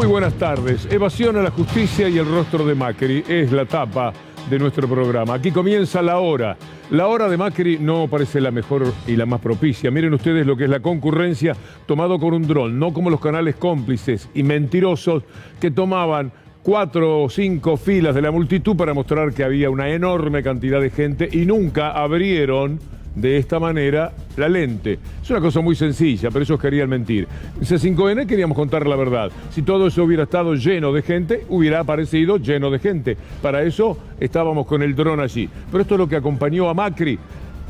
Muy buenas tardes. Evasión a la justicia y el rostro de Macri es la tapa de nuestro programa. Aquí comienza la hora. La hora de Macri no parece la mejor y la más propicia. Miren ustedes lo que es la concurrencia tomado con un dron, no como los canales cómplices y mentirosos que tomaban 4 o 5 filas de la multitud para mostrar que había una enorme cantidad de gente y nunca abrieron de esta manera la lente. Es una cosa muy sencilla, pero ellos querían mentir. En C5N queríamos contar la verdad. Si todo eso hubiera estado lleno de gente, hubiera aparecido lleno de gente. Para eso estábamos con el dron allí. Pero esto es lo que acompañó a Macri.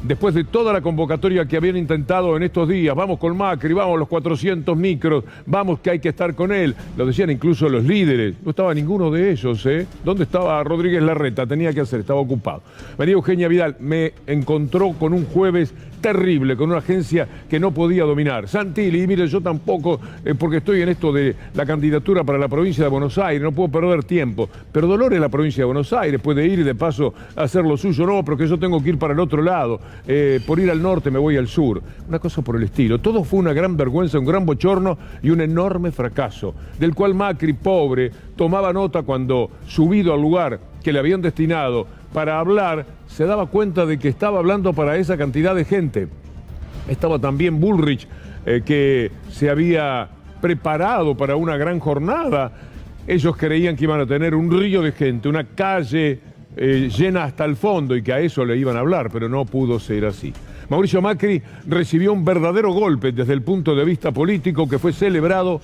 Después de toda la convocatoria que habían intentado en estos días, vamos con Macri, vamos los 400 micros, vamos que hay que estar con él. Lo decían incluso los líderes. No estaba ninguno de ellos, ¿eh? ¿Dónde estaba Rodríguez Larreta? Tenía que hacer, estaba ocupado. María Eugenia Vidal me encontró con un jueves terrible, con una agencia que no podía dominar. Santilli, mire, yo tampoco, porque estoy en esto de la candidatura para la provincia de Buenos Aires, no puedo perder tiempo. Pero Dolores es la provincia de Buenos Aires, puede ir y de paso hacer lo suyo. No, porque yo tengo que ir para el otro lado. Por ir al norte me voy al sur. Una cosa por el estilo. Todo fue una gran vergüenza, un gran bochorno y un enorme fracaso, del cual Macri, pobre, tomaba nota cuando, subido al lugar que le habían destinado para hablar, se daba cuenta de que estaba hablando para esa cantidad de gente. Estaba también Bullrich, que se había preparado para una gran jornada. Ellos creían que iban a tener un río de gente, una calle llena hasta el fondo y que a eso le iban a hablar, pero no pudo ser así. Mauricio Macri recibió un verdadero golpe desde el punto de vista político que fue celebrado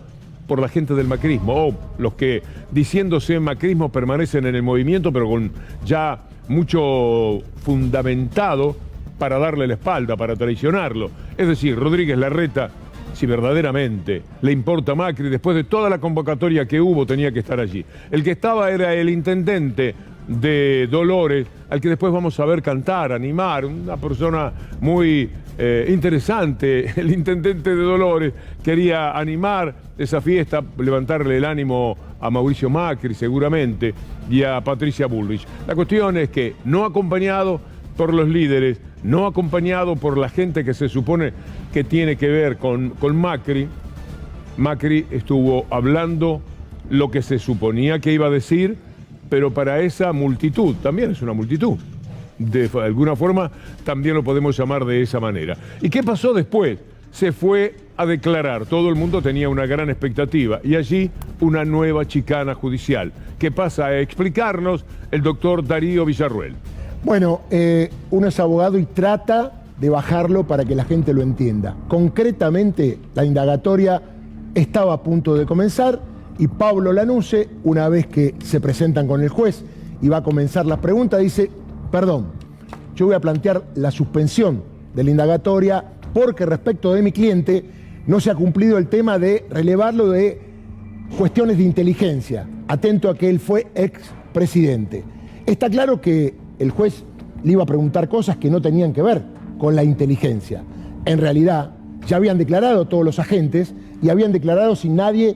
por la gente del macrismo, o los que diciéndose macrismo permanecen en el movimiento, pero con ya mucho fundamentado para darle la espalda, para traicionarlo. Es decir, Rodríguez Larreta, si verdaderamente le importa a Macri, después de toda la convocatoria que hubo, tenía que estar allí. El que estaba era el intendente de Dolores, al que después vamos a ver cantar, animar, una persona muy interesante. El intendente de Dolores quería animar esa fiesta, levantarle el ánimo a Mauricio Macri seguramente y a Patricia Bullrich. La cuestión es que no acompañado por los líderes, no acompañado por la gente que se supone que tiene que ver con Macri, Macri estuvo hablando lo que se suponía que iba a decir, pero para esa multitud, también es una multitud, de alguna forma también lo podemos llamar de esa manera. ¿Y qué pasó después? Se fue a declarar, todo el mundo tenía una gran expectativa y allí una nueva chicana judicial que pasa a explicarnos el doctor Darío Villarruel. Bueno, uno es abogado y trata de bajarlo para que la gente lo entienda. Concretamente, la indagatoria estaba a punto de comenzar y Pablo Lanuse, una vez que se presentan con el juez y va a comenzar las preguntas, dice, perdón, yo voy a plantear la suspensión de la indagatoria porque respecto de mi cliente no se ha cumplido el tema de relevarlo de cuestiones de inteligencia, atento a que él fue expresidente. Está claro que el juez le iba a preguntar cosas que no tenían que ver con la inteligencia. En realidad, ya habían declarado todos los agentes y habían declarado sin nadie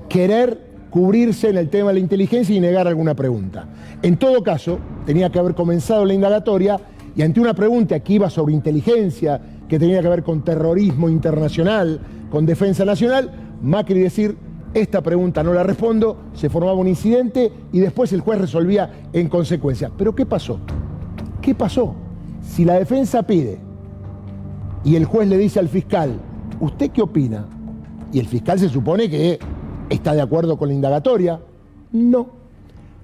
querer cubrirse en el tema de la inteligencia y negar alguna pregunta. En todo caso, tenía que haber comenzado la indagatoria y ante una pregunta que iba sobre inteligencia, que tenía que ver con terrorismo internacional, con defensa nacional, Macri decir, esta pregunta no la respondo, se formaba un incidente y después el juez resolvía en consecuencia. ¿Pero qué pasó? ¿Qué pasó? Si la defensa pide y el juez le dice al fiscal, ¿usted qué opina? Y el fiscal se supone que está de acuerdo con la indagatoria. No.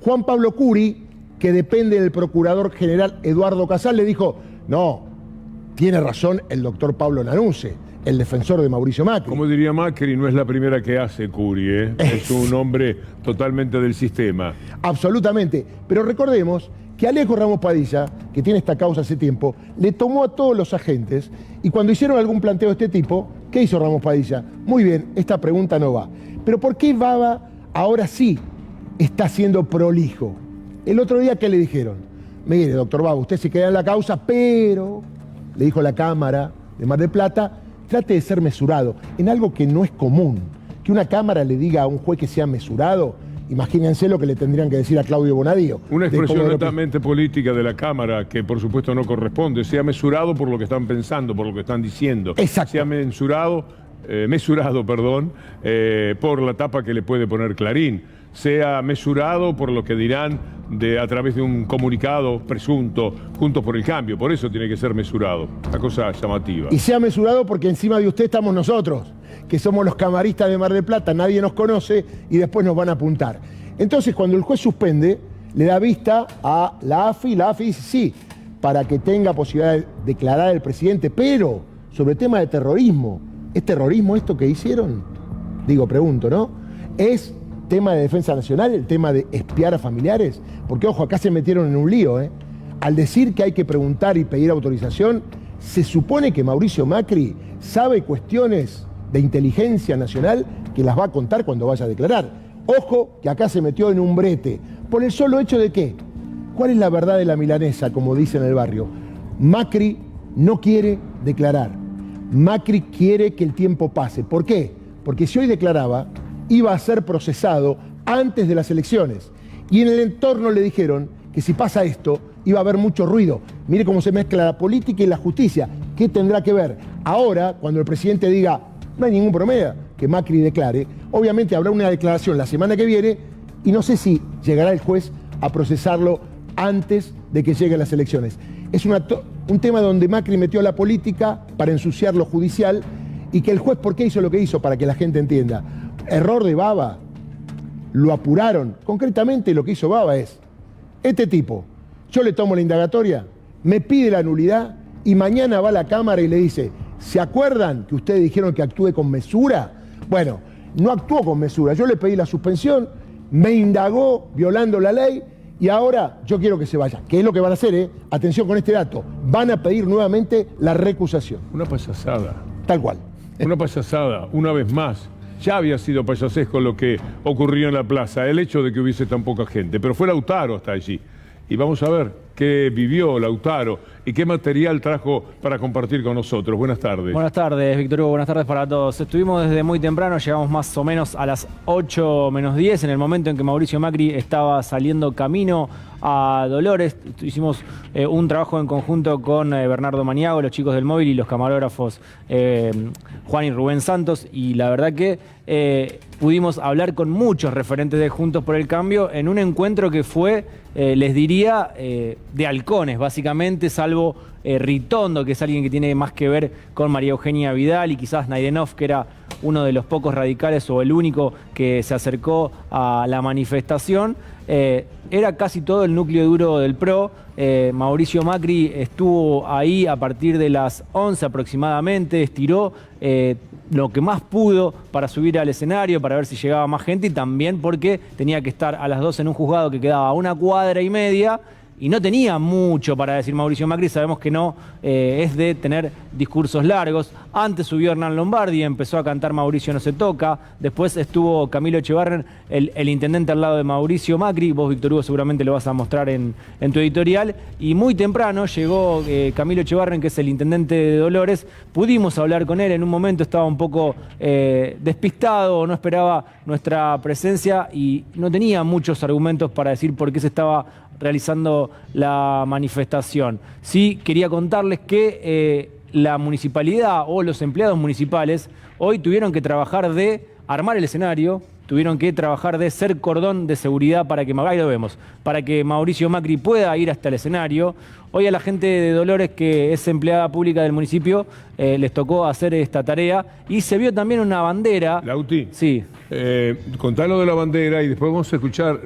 Juan Pablo Curi, que depende del procurador general Eduardo Casal, le dijo, no, tiene razón el doctor Pablo Lanuse, el defensor de Mauricio Macri. Como diría Macri, no es la primera que hace Curi, ¿eh? Es un hombre totalmente del sistema. Absolutamente. Pero recordemos que Alejo Ramos Padilla, que tiene esta causa hace tiempo, le tomó a todos los agentes y cuando hicieron algún planteo de este tipo, ¿qué hizo Ramos Padilla? Muy bien, esta pregunta no va. Pero ¿por qué Baba ahora sí está siendo prolijo? El otro día, ¿qué le dijeron? Mire, doctor Baba, usted se queda en la causa, pero, le dijo la Cámara de Mar del Plata, trate de ser mesurado en algo que no es común. Que una Cámara le diga a un juez que sea mesurado, imagínense lo que le tendrían que decir a Claudio Bonadío. Una expresión netamente política de la Cámara que por supuesto no corresponde. Sea mesurado por lo que están pensando, por lo que están diciendo. Exacto. Sea mesurado mesurado, perdón, por la tapa que le puede poner Clarín, sea mesurado por lo que dirán a través de un comunicado presunto, Juntos por el Cambio. Por eso tiene que ser mesurado, una cosa llamativa. Y sea mesurado porque encima de usted estamos nosotros, que somos los camaristas de Mar del Plata, nadie nos conoce y después nos van a apuntar. Entonces, cuando el juez suspende, le da vista a la AFI, la AFI dice sí, para que tenga posibilidad de declarar al presidente, pero sobre el tema de terrorismo, ¿es terrorismo esto que hicieron? Digo, pregunto, ¿no? ¿Es tema de defensa nacional, el tema de espiar a familiares? Porque, ojo, acá se metieron en un lío, ¿eh? Al decir que hay que preguntar y pedir autorización, se supone que Mauricio Macri sabe cuestiones de inteligencia nacional que las va a contar cuando vaya a declarar. Ojo, que acá se metió en un brete. ¿Por el solo hecho de qué? ¿Cuál es la verdad de la milanesa, como dicen en el barrio? Macri no quiere declarar. Macri quiere que el tiempo pase. ¿Por qué? Porque si hoy declaraba, iba a ser procesado antes de las elecciones. Y en el entorno le dijeron que si pasa esto, iba a haber mucho ruido. Mire cómo se mezcla la política y la justicia. ¿Qué tendrá que ver? Ahora, cuando el presidente diga, no hay ningún problema que Macri declare, obviamente habrá una declaración la semana que viene y no sé si llegará el juez a procesarlo antes de que lleguen las elecciones. Es un tema donde Macri metió a la política para ensuciar lo judicial y que el juez, ¿por qué hizo lo que hizo? Para que la gente entienda. Error de Baba, lo apuraron. Concretamente lo que hizo Baba es, este tipo, yo le tomo la indagatoria, me pide la nulidad y mañana va a la Cámara y le dice, ¿se acuerdan que ustedes dijeron que actúe con mesura? Bueno, no actuó con mesura, yo le pedí la suspensión, me indagó violando la ley y ahora yo quiero que se vaya. ¿Qué es lo que van a hacer? Atención con este dato, van a pedir nuevamente la recusación. Una payasada. Tal cual. Una payasada, una vez más. Ya había sido payasesco lo que ocurrió en la plaza, el hecho de que hubiese tan poca gente, pero fue Lautaro hasta allí. Y vamos a ver qué vivió Lautaro y qué material trajo para compartir con nosotros. Buenas tardes. Buenas tardes, Víctor Hugo. Buenas tardes para todos. Estuvimos desde muy temprano, llegamos más o menos a las 8 menos 10, en el momento en que Mauricio Macri estaba saliendo camino a Dolores. Hicimos un trabajo en conjunto con Bernardo Maniago, los chicos del móvil y los camarógrafos Juan y Rubén Santos. Y la verdad que pudimos hablar con muchos referentes de Juntos por el Cambio en un encuentro que fue, les diría, de halcones, básicamente, salvo Ritondo, que es alguien que tiene más que ver con María Eugenia Vidal, y quizás Naidenov, que era uno de los pocos radicales o el único que se acercó a la manifestación. Era casi todo el núcleo duro del PRO. Mauricio Macri estuvo ahí a partir de las 11 aproximadamente, estiró lo que más pudo para subir al escenario, para ver si llegaba más gente, y también porque tenía que estar a las 12 en un juzgado que quedaba a 1,5 cuadras, y no tenía mucho para decir Mauricio Macri. Sabemos que no es de tener discursos largos. Antes subió Hernán Lombardi, empezó a cantar Mauricio no se toca. Después estuvo Camilo Echevarren, el intendente al lado de Mauricio Macri. Vos, Víctor Hugo, seguramente lo vas a mostrar en tu editorial. Y muy temprano llegó Camilo Echevarren, que es el intendente de Dolores. Pudimos hablar con él en un momento, estaba un poco despistado, no esperaba nuestra presencia y no tenía muchos argumentos para decir por qué se estaba realizando la manifestación. Sí, quería contarles que la municipalidad o los empleados municipales hoy tuvieron que trabajar de armar el escenario, tuvieron que trabajar de ser cordón de seguridad para que, ahí lo vemos, para que Mauricio Macri pueda ir hasta el escenario. Hoy a la gente de Dolores, que es empleada pública del municipio, les tocó hacer esta tarea y se vio también una bandera. Lauti, sí. Contalo de la bandera y después vamos a escuchar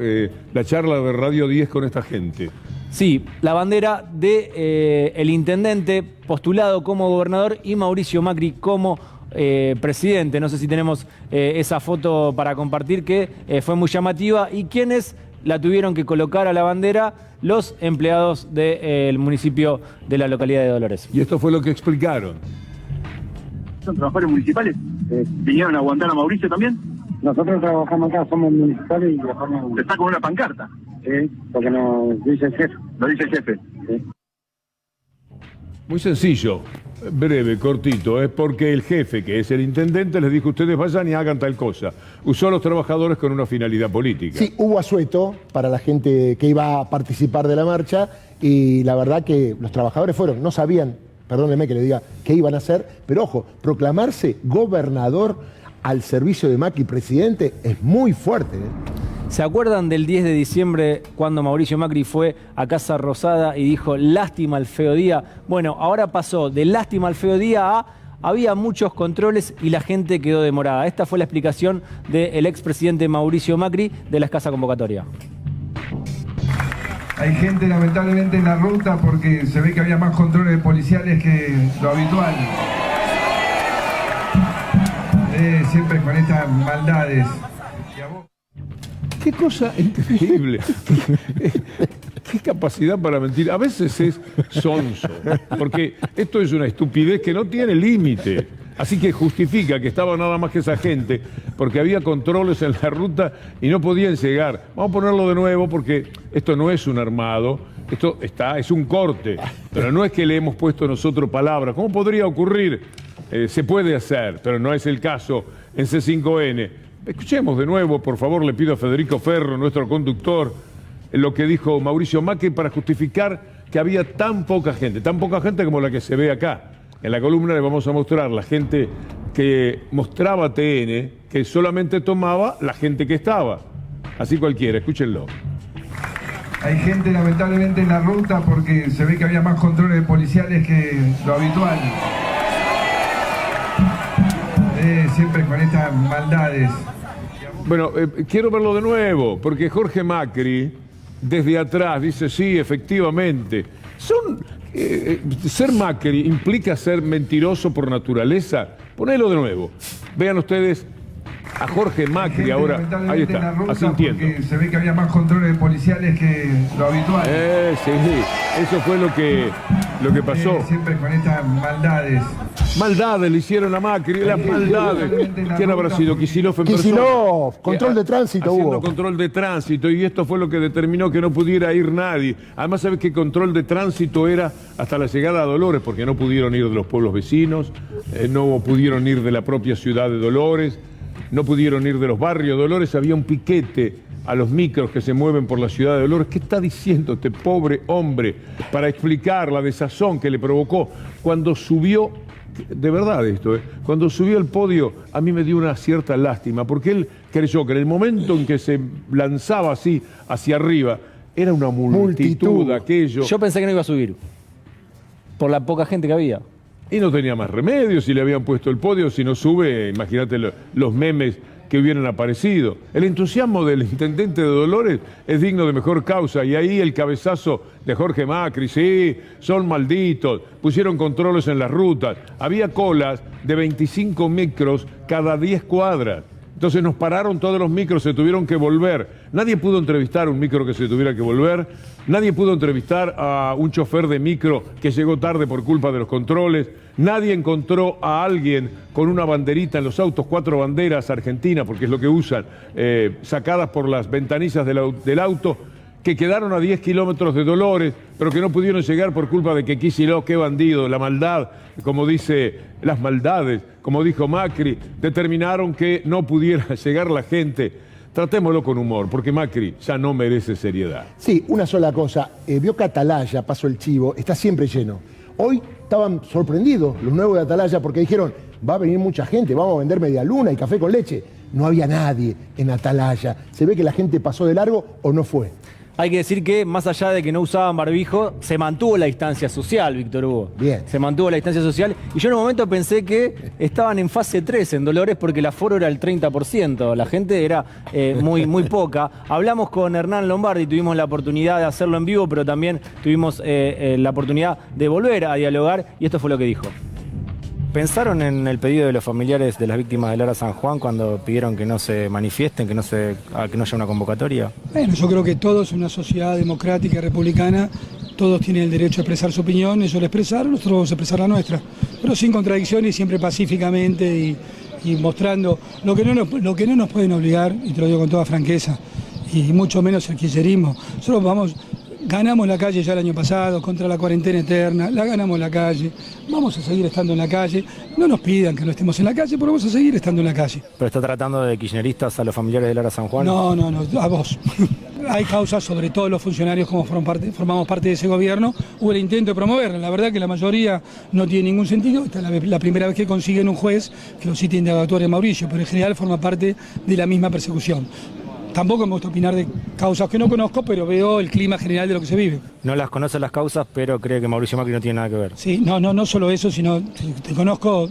la charla de Radio 10 con esta gente. Sí, la bandera de el intendente postulado como gobernador y Mauricio Macri como presidente. No sé si tenemos esa foto para compartir, que fue muy llamativa. ¿Y quiénes la tuvieron que colocar a la bandera? Los empleados del municipio de la localidad de Dolores. Y esto fue lo que explicaron. ¿Son trabajadores municipales? ¿Vinieron a aguantar a Mauricio también? Nosotros trabajamos acá, somos municipales y trabajamos... ¿Está con una pancarta? Sí, porque nos dice el jefe. Lo dice el jefe. Sí. Muy sencillo, breve, cortito. Es porque el jefe, que es el intendente, les dijo: ustedes vayan y hagan tal cosa. Usó a los trabajadores con una finalidad política. Sí, hubo asueto para la gente que iba a participar de la marcha y la verdad que los trabajadores fueron, no sabían perdóneme que le diga qué iban a hacer, pero ojo, proclamarse gobernador al servicio de Macri presidente es muy fuerte, ¿Se acuerdan del 10 de diciembre cuando Mauricio Macri fue a Casa Rosada y dijo lástima al feo día? Bueno, ahora pasó de lástima al feo día a había muchos controles y la gente quedó demorada. Esta fue la explicación del expresidente Mauricio Macri de la escasa convocatoria. Hay gente lamentablemente en la ruta porque se ve que había más controles policiales que lo habitual. Siempre con estas maldades. Qué cosa increíble. Qué capacidad para mentir. A veces es sonso, porque esto es una estupidez que no tiene límite. Así que justifica que estaba nada más que esa gente, porque había controles en la ruta y no podían llegar. Vamos a ponerlo de nuevo porque esto no es un armado, esto es un corte, pero no es que le hemos puesto nosotros palabras. ¿Cómo podría ocurrir? Se puede hacer, pero no es el caso en C5N. Escuchemos de nuevo, por favor, le pido a Federico Ferro, nuestro conductor, lo que dijo Mauricio Macri para justificar que había tan poca gente como la que se ve acá. En la columna le vamos a mostrar la gente que mostraba TN, que solamente tomaba la gente que estaba. Así cualquiera, escúchenlo. Hay gente lamentablemente en la ruta porque se ve que había más controles policiales que lo habitual. Siempre con estas maldades. Bueno, quiero verlo de nuevo, porque Jorge Macri, desde atrás, dice, sí, efectivamente. Ser Macri implica ser mentiroso por naturaleza. Ponelo de nuevo. Vean ustedes a Jorge Macri ahora. Ahí está, asintiendo. Se ve que había más controles policiales que lo habitual. Sí, eso fue lo que pasó. Siempre con estas maldades. Maldades le hicieron a Macri, las maldades. ¿Quién habrá sido? Kicillof en persona. Kicillof, control de tránsito hubo. Haciendo control de tránsito, y esto fue lo que determinó que no pudiera ir nadie. Además, ¿sabes qué control de tránsito era hasta la llegada a Dolores? Porque no pudieron ir de los pueblos vecinos, no pudieron ir de la propia ciudad de Dolores, no pudieron ir de los barrios de Dolores. Había un piquete a los micros que se mueven por la ciudad de Dolores. ¿Qué está diciendo este pobre hombre para explicar la desazón que le provocó cuando subió? De verdad esto, cuando subió al podio a mí me dio una cierta lástima, porque él creyó que en el momento en que se lanzaba así hacia arriba, era una multitud aquello. Yo pensé que no iba a subir, por la poca gente que había. Y no tenía más remedio si le habían puesto el podio. Si no sube, imagínate los memes que hubieran aparecido. El entusiasmo del intendente de Dolores es digno de mejor causa, y ahí el cabezazo de Jorge Macri, sí, son malditos, pusieron controles en las rutas, había colas de 25 micros cada 10 cuadras. Entonces nos pararon todos los micros, se tuvieron que volver. Nadie pudo entrevistar a un micro que se tuviera que volver. Nadie pudo entrevistar a un chofer de micro que llegó tarde por culpa de los controles. Nadie encontró a alguien con una banderita en los autos, 4 banderas argentinas, porque es lo que usan, sacadas por las ventanillas del auto, que quedaron a 10 kilómetros de Dolores, pero que no pudieron llegar por culpa de que Kicillof, qué bandido, la maldad, como dice, las maldades, como dijo Macri, determinaron que no pudiera llegar la gente. Tratémoslo con humor, porque Macri ya no merece seriedad. Sí, una sola cosa. Vio que Atalaya, paso el chivo, está siempre lleno. Hoy estaban sorprendidos los nuevos de Atalaya porque dijeron, va a venir mucha gente, vamos a vender media luna y café con leche. No había nadie en Atalaya. Se ve que la gente pasó de largo o no fue. Hay que decir que, más allá de que no usaban barbijo, se mantuvo la distancia social, Víctor Hugo. Bien. Se mantuvo la distancia social. Y yo en un momento pensé que estaban en fase 3 en Dolores porque el aforo era el 30%. La gente era muy poca. Hablamos con Hernán Lombardi, tuvimos la oportunidad de hacerlo en vivo, pero también tuvimos la oportunidad de volver a dialogar. Y esto fue lo que dijo. ¿Pensaron en el pedido de los familiares de las víctimas de Lara San Juan cuando pidieron que no se manifiesten, que no haya una convocatoria? Bueno, yo creo que todos, una sociedad democrática y republicana, todos tienen el derecho a expresar su opinión, ellos la expresaron, nosotros vamos a expresar la nuestra, pero sin contradicciones, siempre pacíficamente y mostrando lo que no nos pueden obligar, y te lo digo con toda franqueza, y mucho menos el kirchnerismo. Nosotros ganamos la calle ya el año pasado contra la cuarentena eterna, la ganamos la calle, vamos a seguir estando en la calle, no nos pidan que no estemos en la calle, pero vamos a seguir estando en la calle. ¿Pero está tratando de kirchneristas a los familiares de Lara San Juan? No, a vos. hay causas sobre todos los funcionarios como formamos parte de ese gobierno. Hubo el intento de promoverla. La verdad que la mayoría no tiene ningún sentido. Esta es la primera vez que consiguen un juez que lo cite indagatorio a Mauricio, pero en general forma parte de la misma persecución. Tampoco me gusta opinar de causas que no conozco, pero veo el clima general de lo que se vive. No las conoce las causas, pero cree que Mauricio Macri no tiene nada que ver. Sí, no solo eso, sino te conozco,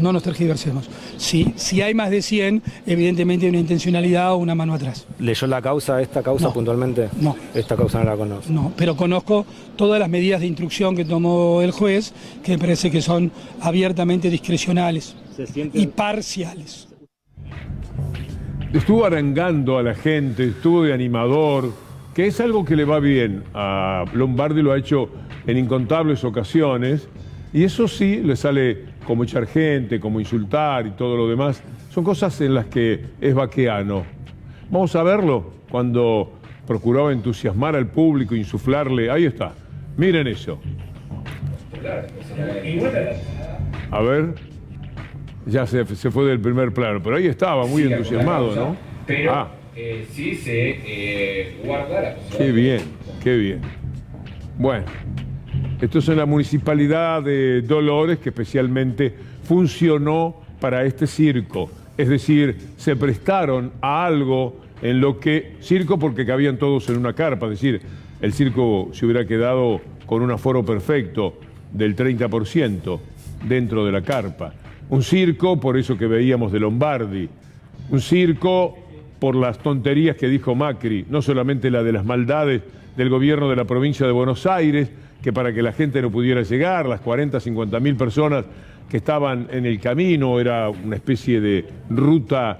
no nos tergiversemos. Si hay más de 100, evidentemente hay una intencionalidad o una mano atrás. ¿Leyó la causa, esta causa No. puntualmente? No. Esta causa no la conoce. No, pero conozco todas las medidas de instrucción que tomó el juez, que me parece que son abiertamente discrecionales y parciales. Estuvo arengando a la gente, estuvo de animador, que es algo que le va bien. A Lombardi lo ha hecho en incontables ocasiones, y eso sí le sale como echar gente, como insultar y todo lo demás. Son cosas en las que es vaqueano. Vamos a verlo cuando procuraba entusiasmar al público, insuflarle. Ahí está, miren eso. A ver. Ya se fue del primer plano, pero ahí estaba muy entusiasmado, ¿no? Pero sí se guarda la posibilidad. Qué bien, qué bien. Bueno, esto es en la municipalidad de Dolores, que especialmente funcionó para este circo. Es decir, se prestaron a algo en lo que... Circo porque cabían todos en una carpa, es decir, el circo se hubiera quedado con un aforo perfecto del 30% dentro de la carpa. Un circo por eso que veíamos de Lombardi, un circo por las tonterías que dijo Macri, no solamente la de las maldades del gobierno de la provincia de Buenos Aires, que para que la gente no pudiera llegar, las 40, 50 mil personas que estaban en el camino, era una especie de ruta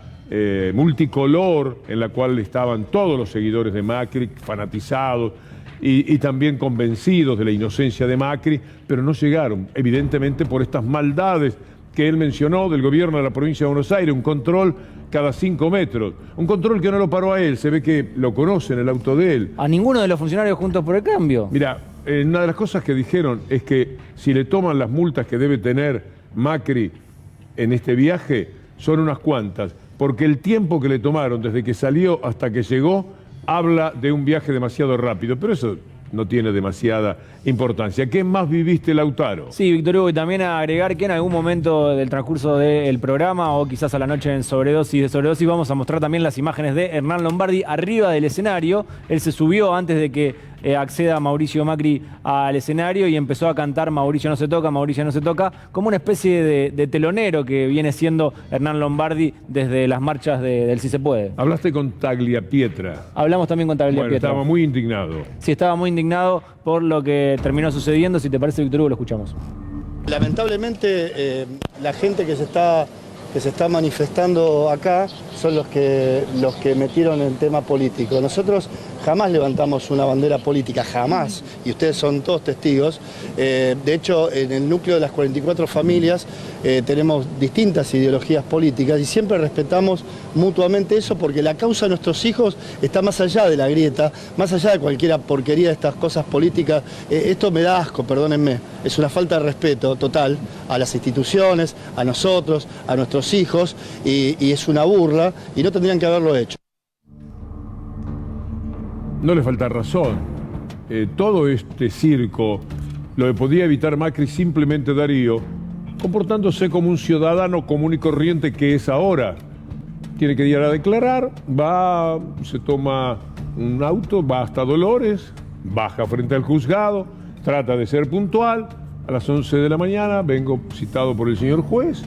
multicolor en la cual estaban todos los seguidores de Macri, fanatizados y también convencidos de la inocencia de Macri, pero no llegaron, evidentemente por estas maldades que él mencionó del gobierno de la provincia de Buenos Aires, un control cada 5 metros, un control que no lo paró a él, se ve que lo conocen, el auto de él. ¿A ninguno de los funcionarios Juntos por el Cambio? Mira, una de las cosas que dijeron es que si le toman las multas que debe tener Macri en este viaje, son unas cuantas, porque el tiempo que le tomaron desde que salió hasta que llegó, habla de un viaje demasiado rápido, pero eso no tiene demasiada importancia. ¿Qué más viviste, Lautaro? Sí, Víctor Hugo, y también agregar que en algún momento del transcurso del programa o quizás a la noche en Sobredosis de Sobredosis vamos a mostrar también las imágenes de Hernán Lombardi arriba del escenario. Él se subió antes de que acceda Mauricio Macri al escenario y empezó a cantar Mauricio no se toca, Mauricio no se toca, como una especie de telonero que viene siendo Hernán Lombardi desde las marchas del Si Se Puede. Hablaste con Tagliapietra. Hablamos también con Tagliapietra. Bueno, estaba muy indignado. Sí, estaba muy indignado por lo que terminó sucediendo. Si te parece, Víctor Hugo, lo escuchamos. Lamentablemente, la gente que se está manifestando acá son los que metieron el tema político. Nosotros jamás levantamos una bandera política, jamás, y ustedes son todos testigos. De hecho, en el núcleo de las 44 familias tenemos distintas ideologías políticas y siempre respetamos mutuamente eso porque la causa de nuestros hijos está más allá de la grieta, más allá de cualquier porquería de estas cosas políticas. Esto me da asco, perdónenme, es una falta de respeto total a las instituciones, a nosotros, a nuestros hijos y es una burla y no tendrían que haberlo hecho. No le falta razón. Todo este circo lo podía evitar Macri simplemente, Darío, comportándose como un ciudadano común y corriente que es ahora. Tiene que ir a declarar, va, se toma un auto, va hasta Dolores, baja frente al juzgado, trata de ser puntual. A las 11 de la mañana vengo citado por el señor juez,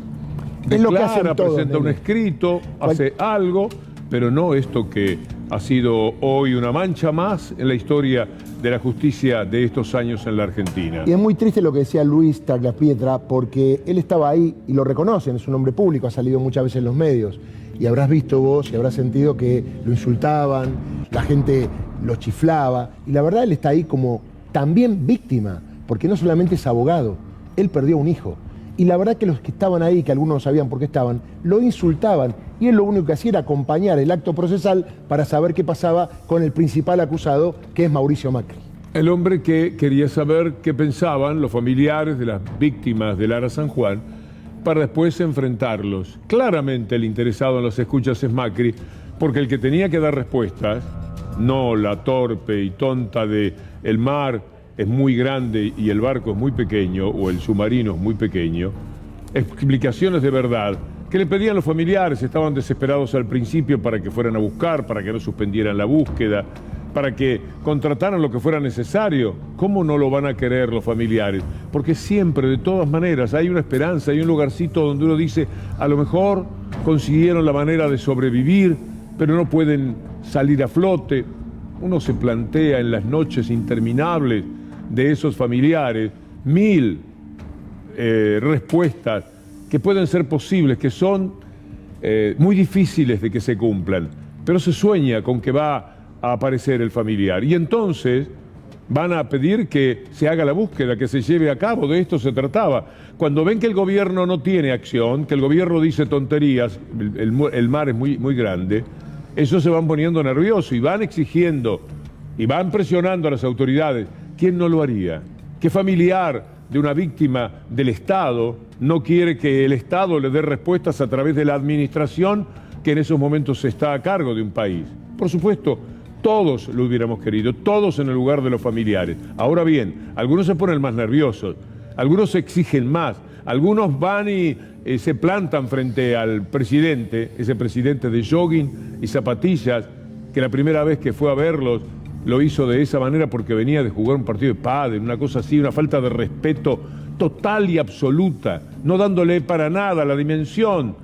declara, presenta un escrito, hace algo, pero no esto que ha sido hoy una mancha más en la historia de la justicia de estos años en la Argentina. Y es muy triste lo que decía Luis Tagliapietra, porque él estaba ahí y lo reconocen, es un hombre público, ha salido muchas veces en los medios. Y habrás visto vos y habrás sentido que lo insultaban, la gente lo chiflaba. Y la verdad él está ahí como también víctima, porque no solamente es abogado, él perdió un hijo. Y la verdad que los que estaban ahí, que algunos no sabían por qué estaban, lo insultaban. Y él lo único que hacía era acompañar el acto procesal para saber qué pasaba con el principal acusado, que es Mauricio Macri. El hombre que quería saber qué pensaban los familiares de las víctimas del Ara San Juan para después enfrentarlos. Claramente el interesado en las escuchas es Macri, porque el que tenía que dar respuestas no la torpe y tonta de el mar es muy grande y el barco es muy pequeño, o el submarino es muy pequeño. Explicaciones de verdad que le pedían los familiares, estaban desesperados al principio para que fueran a buscar, para que no suspendieran la búsqueda, para que contrataran lo que fuera necesario. ¿Cómo no lo van a querer los familiares? Porque siempre, de todas maneras, hay una esperanza, hay un lugarcito donde uno dice, a lo mejor consiguieron la manera de sobrevivir, pero no pueden salir a flote. Uno se plantea en las noches interminables de esos familiares 1000 respuestas que pueden ser posibles, que son muy difíciles de que se cumplan, pero se sueña con que va a aparecer el familiar. Y entonces van a pedir que se haga la búsqueda, que se lleve a cabo. De esto se trataba. Cuando ven que el gobierno no tiene acción, que el gobierno dice tonterías, el mar es muy grande, ellos se van poniendo nerviosos y van exigiendo y van presionando a las autoridades. ¿Quién no lo haría? ¿Qué familiar de una víctima del Estado no quiere que el Estado le dé respuestas a través de la administración que en esos momentos está a cargo de un país? Por supuesto, todos lo hubiéramos querido, todos en el lugar de los familiares. Ahora bien, algunos se ponen más nerviosos, algunos exigen más, algunos van y se plantan frente al presidente, ese presidente de jogging y zapatillas, que la primera vez que fue a verlos lo hizo de esa manera porque venía de jugar un partido de pádel, una cosa así, una falta de respeto total y absoluta, no dándole para nada la dimensión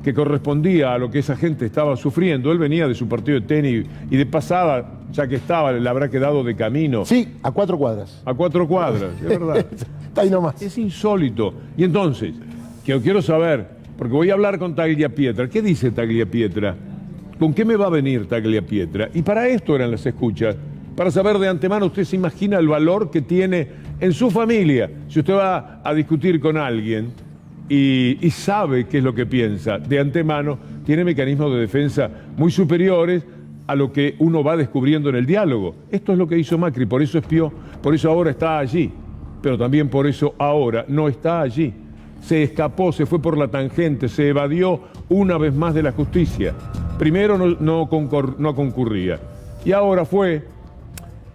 que correspondía a lo que esa gente estaba sufriendo. Él venía de su partido de tenis y de pasada, ya que estaba, le habrá quedado de camino. Sí, a 4 cuadras. A 4 cuadras, es verdad. Está ahí nomás. Es insólito. Y entonces, que quiero saber, porque voy a hablar con Tagliapietra. ¿Qué dice Tagliapietra? ¿Con qué me va a venir Tagliapietra? Y para esto eran las escuchas, para saber de antemano. Usted se imagina el valor que tiene en su familia. Si usted va a discutir con alguien y sabe qué es lo que piensa de antemano, tiene mecanismos de defensa muy superiores a lo que uno va descubriendo en el diálogo. Esto es lo que hizo Macri, por eso espió, por eso ahora está allí, pero también por eso ahora no está allí. Se escapó, se fue por la tangente, se evadió una vez más de la justicia. Primero no concurría y ahora fue,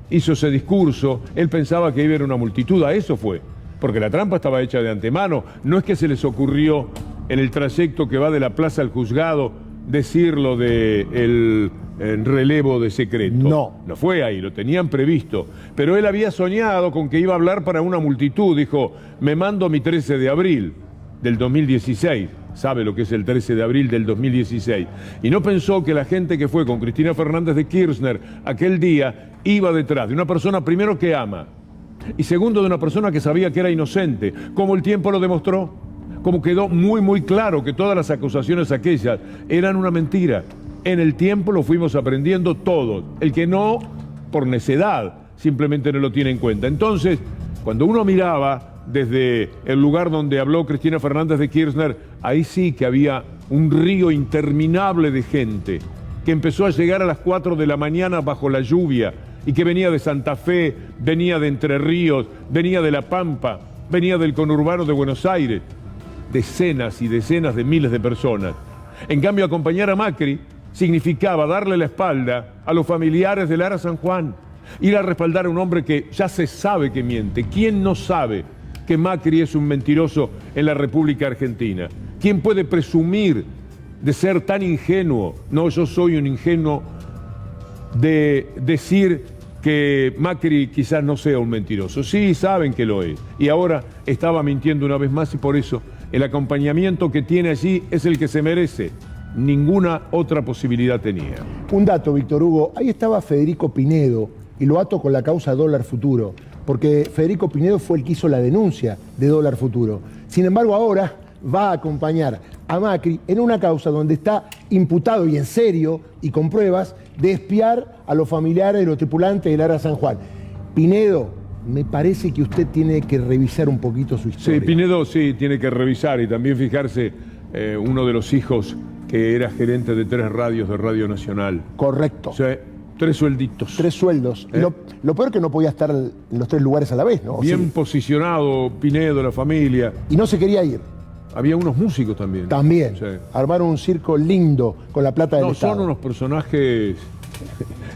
hizo ese discurso, él pensaba que iba a haber una multitud, a eso fue, porque la trampa estaba hecha de antemano. No es que se les ocurrió en el trayecto que va de la plaza al juzgado decirlo del relevo de secreto. No fue ahí, lo tenían previsto. Pero él había soñado con que iba a hablar para una multitud. Dijo, me mando mi 13 de abril del 2016. Sabe lo que es el 13 de abril del 2016. Y no pensó que la gente que fue con Cristina Fernández de Kirchner aquel día iba detrás de una persona, primero, que ama, y segundo, de una persona que sabía que era inocente, como el tiempo lo demostró, como quedó muy claro que todas las acusaciones aquellas eran una mentira. En el tiempo lo fuimos aprendiendo todos. El que no, por necedad, simplemente no lo tiene en cuenta. Entonces, cuando uno miraba desde el lugar donde habló Cristina Fernández de Kirchner, ahí sí que había un río interminable de gente que empezó a llegar a las 4 de la mañana bajo la lluvia y que venía de Santa Fe, venía de Entre Ríos, venía de La Pampa, venía del conurbano de Buenos Aires. Decenas y decenas de miles de personas. En cambio, acompañar a Macri significaba darle la espalda a los familiares de Lara San Juan, ir a respaldar a un hombre que ya se sabe que miente. ¿Quién no sabe que Macri es un mentiroso en la República Argentina? ¿Quién puede presumir de ser tan ingenuo? No, yo soy un ingenuo de decir que Macri quizás no sea un mentiroso. Sí, saben que lo es. Y ahora estaba mintiendo una vez más, y por eso el acompañamiento que tiene allí es el que se merece. Ninguna otra posibilidad tenía. Un dato, Víctor Hugo. Ahí estaba Federico Pinedo, y lo ato con la causa Dólar Futuro, porque Federico Pinedo fue el que hizo la denuncia de Dólar Futuro. Sin embargo, ahora va a acompañar a Macri en una causa donde está imputado, y en serio, y con pruebas, de espiar a los familiares de los tripulantes de Lara San Juan. Pinedo, me parece que usted tiene que revisar un poquito su historia. Sí, Pinedo sí tiene que revisar, y también fijarse uno de los hijos que era gerente de 3 radios de Radio Nacional. Correcto. O sea, 3 suelditos. 3 sueldos. Y lo peor es que no podía estar en los 3 lugares a la vez, ¿no? Bien posicionado, Pinedo, la familia. Y no se quería ir. Había unos músicos también. También. Sí. Armaron un circo lindo con la plata del Estado. Son unos personajes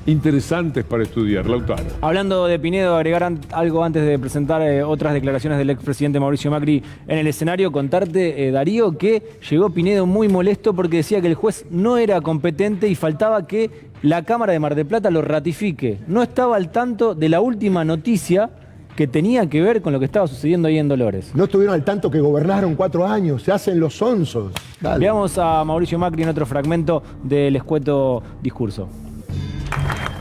interesantes para estudiar. Lautaro. Hablando de Pinedo, agregar algo antes de presentar otras declaraciones del expresidente Mauricio Macri en el escenario, contarte, Darío, que llegó Pinedo muy molesto porque decía que el juez no era competente y faltaba que la Cámara de Mar del Plata lo ratifique. No estaba al tanto de la última noticia que tenía que ver con lo que estaba sucediendo ahí en Dolores. No estuvieron al tanto que gobernaron 4 años, se hacen los sonsos. Dale. Veamos a Mauricio Macri en otro fragmento del escueto discurso.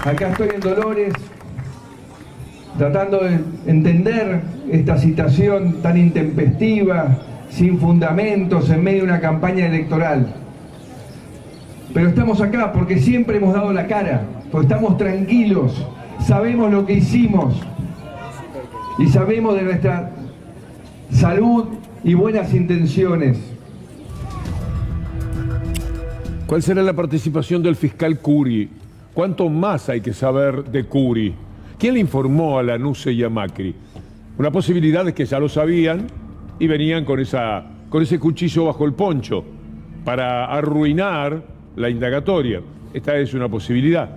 Acá estoy en Dolores, tratando de entender esta situación tan intempestiva, sin fundamentos, en medio de una campaña electoral. Pero estamos acá porque siempre hemos dado la cara, porque estamos tranquilos, sabemos lo que hicimos y sabemos de nuestra salud y buenas intenciones. ¿Cuál será la participación del fiscal Curi? ¿Cuánto más hay que saber de Curi? ¿Quién le informó a Lanusse y a Macri? Una posibilidad es que ya lo sabían y venían con ese cuchillo bajo el poncho para arruinar la indagatoria. Esta es una posibilidad.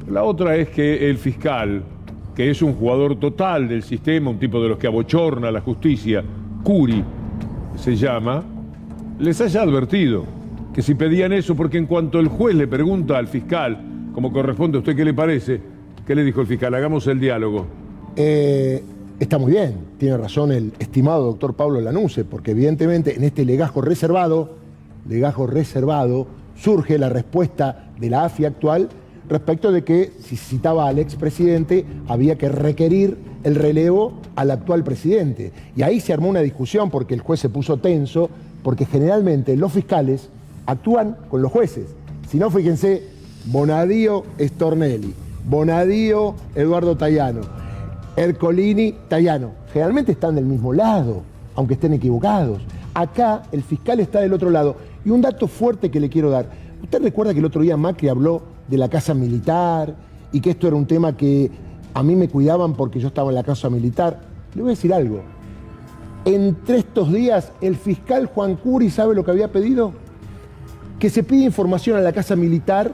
La otra es que el fiscal, que es un jugador total del sistema, un tipo de los que abochorna a la justicia, Curi se llama, les haya advertido que si pedían eso, porque en cuanto el juez le pregunta al fiscal, como corresponde, ¿a usted qué le parece? ¿Qué le dijo el fiscal? Hagamos el diálogo. Está muy bien, tiene razón el estimado doctor Pablo Lanusse, porque evidentemente en este legajo reservado, surge la respuesta de la AFI actual respecto de que si citaba al expresidente había que requerir el relevo al actual presidente. Y ahí se armó una discusión porque el juez se puso tenso, porque generalmente los fiscales actúan con los jueces. Si no, fíjense, Bonadío Stornelli, Bonadío Eduardo Tayano, Ercolini Tayano. Generalmente están del mismo lado, aunque estén equivocados. Acá el fiscal está del otro lado. Y un dato fuerte que le quiero dar. ¿Usted recuerda que el otro día Macri habló de la casa militar y que esto era un tema que a mí me cuidaban porque yo estaba en la casa militar? Le voy a decir algo. Entre estos días, el fiscal Juan Curi, ¿sabe lo que había pedido? Que se pida información a la casa militar,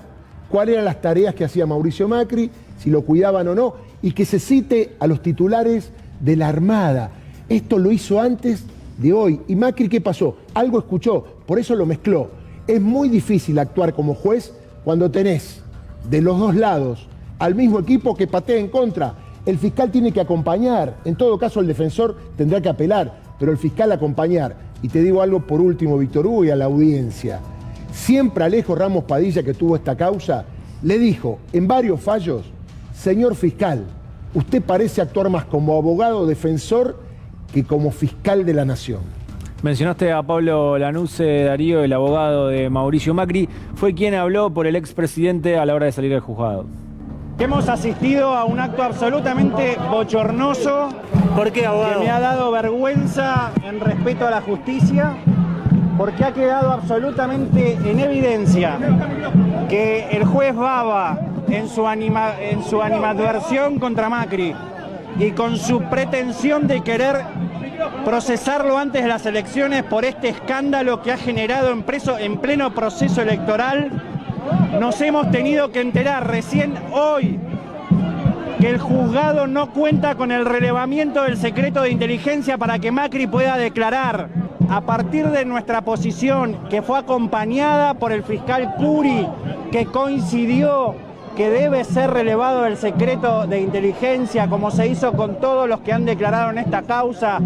cuáles eran las tareas que hacía Mauricio Macri, si lo cuidaban o no, y que se cite a los titulares de la Armada. Esto lo hizo antes de hoy. ¿Y Macri qué pasó? Algo escuchó, por eso lo mezcló. Es muy difícil actuar como juez cuando tenés de los dos lados al mismo equipo que patea en contra. El fiscal tiene que acompañar, en todo caso el defensor tendrá que apelar, pero el fiscal acompañar. Y te digo algo por último, Víctor Hugo, y a la audiencia. Siempre Alejo Ramos Padilla, que tuvo esta causa, le dijo en varios fallos: señor fiscal, usted parece actuar más como abogado defensor que como fiscal de la nación. Mencionaste a Pablo Lanusse, Darío, el abogado de Mauricio Macri. Fue quien habló por el expresidente a la hora de salir del juzgado. Hemos asistido a un acto absolutamente bochornoso. ¿Por qué, abogado? Que me ha dado vergüenza en respeto a la justicia, porque ha quedado absolutamente en evidencia que el juez Baba, en su animadversión contra Macri y con su pretensión de querer procesarlo antes de las elecciones por este escándalo que ha generado en pleno proceso electoral, nos hemos tenido que enterar recién hoy que el juzgado no cuenta con el relevamiento del secreto de inteligencia para que Macri pueda declarar. A partir de nuestra posición, que fue acompañada por el fiscal Curi, que coincidió que debe ser relevado el secreto de inteligencia, como se hizo con todos los que han declarado en esta causa,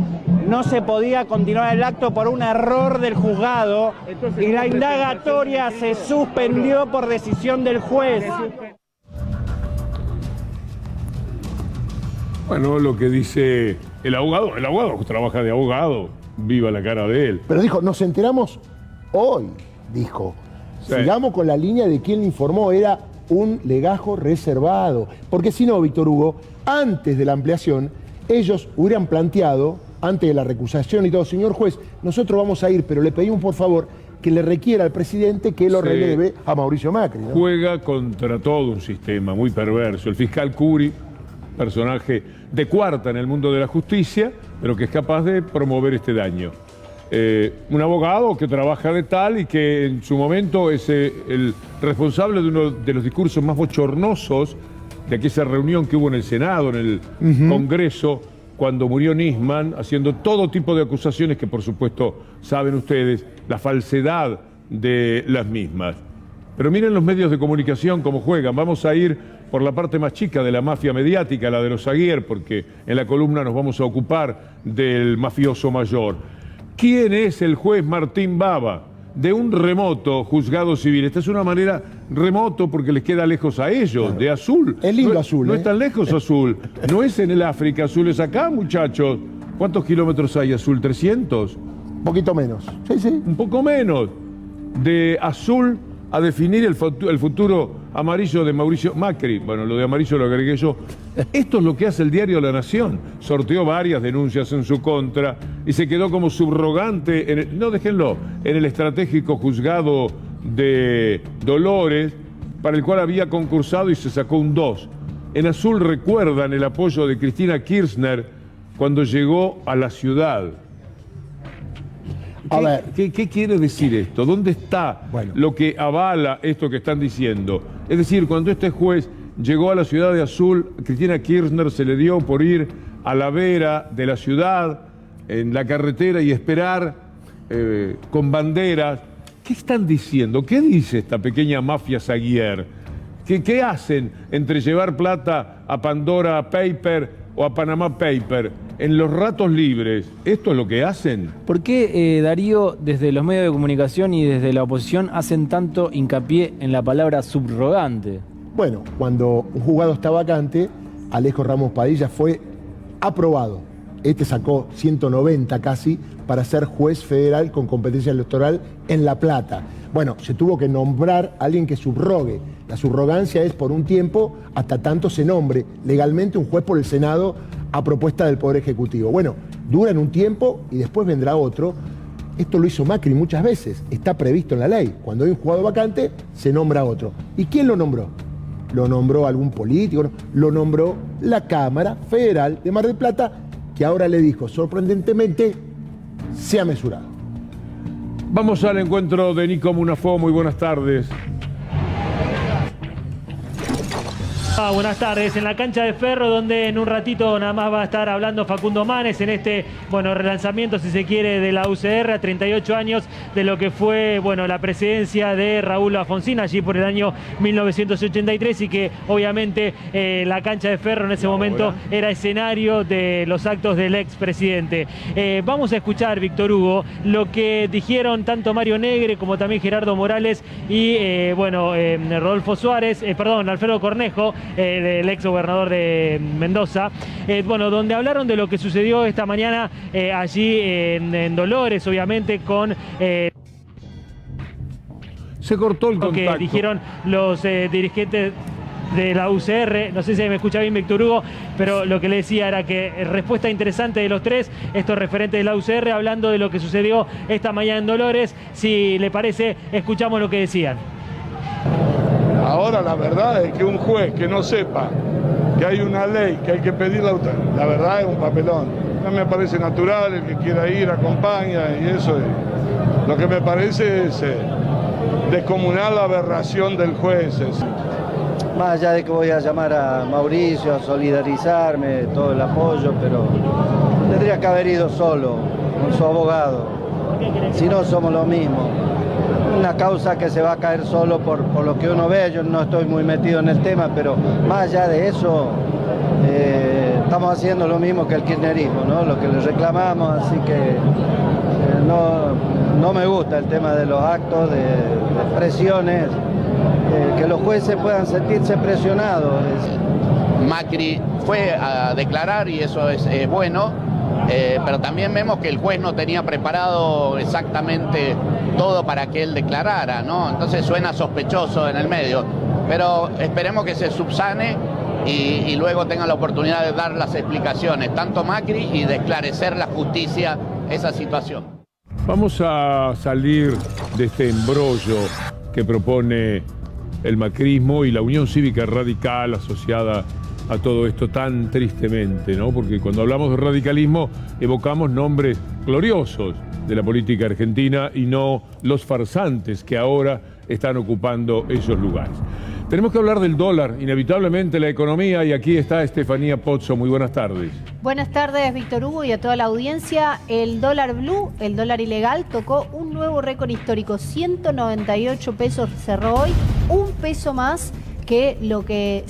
no se podía continuar el acto por un error del juzgado y la indagatoria se suspendió por decisión del juez. Bueno, lo que dice el abogado trabaja de abogado, viva la cara de él. Pero dijo, nos enteramos hoy, dijo. Sí. Sigamos con la línea de quien le informó, era un legajo reservado. Porque si no, Víctor Hugo, antes de la ampliación, ellos hubieran planteado, antes de la recusación y todo, señor juez, nosotros vamos a ir, pero le pedimos por favor que le requiera al presidente que lo releve a Mauricio Macri, ¿no? Juega contra todo un sistema muy perverso. El fiscal Curi, personaje de cuarta en el mundo de la justicia, pero que es capaz de promover este daño. un abogado que trabaja de tal y que en su momento es el responsable de uno de los discursos más bochornosos de aquella reunión que hubo en el Senado, en el Congreso, cuando murió Nisman, haciendo todo tipo de acusaciones que, por supuesto, saben ustedes, la falsedad de las mismas. Pero miren los medios de comunicación cómo juegan. Vamos a ir por la parte más chica de la mafia mediática, la de los Aguiar, porque en la columna nos vamos a ocupar del mafioso mayor. ¿Quién es el juez Martín Bava? De un remoto juzgado civil. Esta es una manera remoto porque les queda lejos a ellos, de Azul. Es lindo Azul. No es tan lejos Azul. No es en el África, Azul es acá, muchachos. ¿Cuántos kilómetros hay Azul? ¿300? Un poquito menos. Sí, sí. Un poco menos. De Azul a definir el futuro amarillo de Mauricio Macri. Bueno, lo de amarillo lo agregué yo. Esto es lo que hace el diario La Nación. Sorteó varias denuncias en su contra y se quedó como subrogante, en el estratégico juzgado de Dolores, para el cual había concursado y se sacó un 2. En Azul recuerdan el apoyo de Cristina Kirchner cuando llegó a la ciudad. ¿Qué quiere decir esto? ¿Dónde está lo que avala esto que están diciendo? Es decir, cuando este juez llegó a la ciudad de Azul, Cristina Kirchner se le dio por ir a la vera de la ciudad, en la carretera, y esperar con banderas. ¿Qué están diciendo? ¿Qué dice esta pequeña mafia Aguiar? ¿Qué hacen entre llevar plata a Pandora Paper o a Panama Paper en los ratos libres? ¿Esto es lo que hacen? ¿Por qué, Darío, desde los medios de comunicación y desde la oposición hacen tanto hincapié en la palabra subrogante? Bueno, cuando un juzgado está vacante, Alejo Ramos Padilla fue aprobado. Este sacó 190 casi para ser juez federal con competencia electoral en La Plata. Bueno, se tuvo que nombrar a alguien que subrogue. La subrogancia es por un tiempo hasta tanto se nombre legalmente un juez por el Senado a propuesta del Poder Ejecutivo. Bueno, duran un tiempo y después vendrá otro. Esto lo hizo Macri muchas veces, está previsto en la ley. Cuando hay un juzgado vacante, se nombra otro. ¿Y quién lo nombró? Lo nombró algún político, ¿no? Lo nombró la Cámara Federal de Mar del Plata, que ahora le dijo, sorprendentemente, sea mesurado. Vamos al encuentro de Nico Munafó. Muy buenas tardes. Buenas tardes. En la cancha de Ferro, donde en un ratito nada más va a estar hablando Facundo Manes en este, relanzamiento, si se quiere, de la UCR a 38 años de lo que fue, la presidencia de Raúl Alfonsín allí por el año 1983 y que obviamente la cancha de Ferro en ese momento era escenario de los actos del expresidente. Vamos a escuchar, Víctor Hugo, lo que dijeron tanto Mario Negre como también Gerardo Morales y, Rodolfo Suárez, Alfredo Cornejo, del ex gobernador de Mendoza, donde hablaron de lo que sucedió esta mañana allí en Dolores, obviamente, con... Se cortó el contacto. Que dijeron los dirigentes de la UCR, no sé si me escucha bien Víctor Hugo, pero lo que le decía era que respuesta interesante de los tres, estos referentes de la UCR, hablando de lo que sucedió esta mañana en Dolores. Si le parece, escuchamos lo que decían. Ahora la verdad es que un juez que no sepa que hay una ley, que hay que pedir la verdad es un papelón. No me parece natural, el que quiera ir acompaña y eso. Lo que me parece es descomunal la aberración del juez. Más allá de que voy a llamar a Mauricio a solidarizarme, todo el apoyo, pero tendría que haber ido solo, con su abogado. Si no, somos lo mismo. Una causa que se va a caer solo por lo que uno ve. Yo no estoy muy metido en el tema, pero más allá de eso, estamos haciendo lo mismo que el kirchnerismo, ¿no? Lo que le reclamamos, así que no me gusta el tema de los actos, de presiones, que los jueces puedan sentirse presionados. Macri fue a declarar y eso es bueno, pero también vemos que el juez no tenía preparado exactamente todo para que él declarara, ¿no? Entonces suena sospechoso en el medio, pero esperemos que se subsane y luego tenga la oportunidad de dar las explicaciones, tanto Macri, y de esclarecer la justicia esa situación. Vamos a salir de este embrollo que propone el macrismo y la Unión Cívica Radical asociada a todo esto tan tristemente, ¿no? Porque cuando hablamos de radicalismo evocamos nombres gloriosos, de la política argentina y no los farsantes que ahora están ocupando esos lugares. Tenemos que hablar del dólar, inevitablemente la economía, y aquí está Estefanía Pozzo. Muy buenas tardes. Buenas tardes, Víctor Hugo, y a toda la audiencia. El dólar blue, el dólar ilegal, tocó un nuevo récord histórico. 198 pesos cerró hoy, un peso más que lo que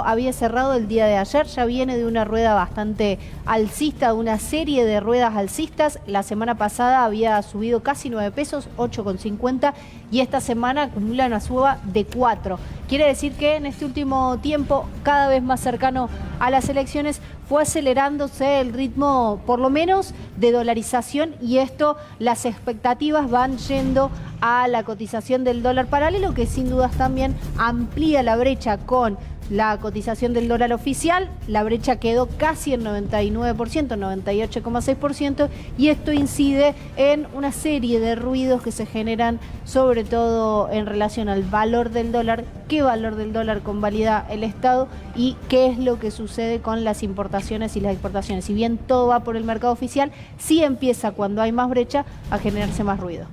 había cerrado el día de ayer. Ya viene de una rueda bastante alcista, de una serie de ruedas alcistas. La semana pasada había subido casi 9 pesos, 8,50, y esta semana acumula una suba de 4. Quiere decir que en este último tiempo, cada vez más cercano a las elecciones, fue acelerándose el ritmo, por lo menos, de dolarización, y esto, las expectativas van yendo a la cotización del dólar paralelo, que sin dudas también amplía la brecha con la cotización del dólar oficial. La brecha quedó casi en 99%, 98,6%, y esto incide en una serie de ruidos que se generan, sobre todo en relación al valor del dólar, qué valor del dólar convalida el Estado y qué es lo que sucede con las importaciones y las exportaciones. Si bien todo va por el mercado oficial, sí empieza, cuando hay más brecha, a generarse más ruido.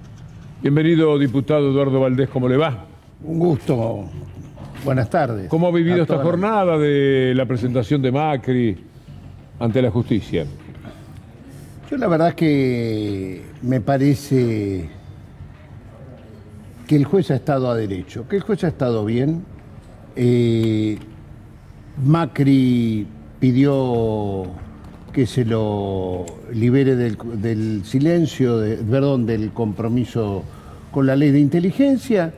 Bienvenido, diputado Eduardo Valdés, ¿cómo le va? Un gusto. Buenas tardes. ¿Cómo ha vivido esta jornada de la presentación de Macri ante la justicia? Yo la verdad que me parece que el juez ha estado a derecho, que el juez ha estado bien. Macri pidió que se lo libere del silencio, del compromiso con la ley de inteligencia,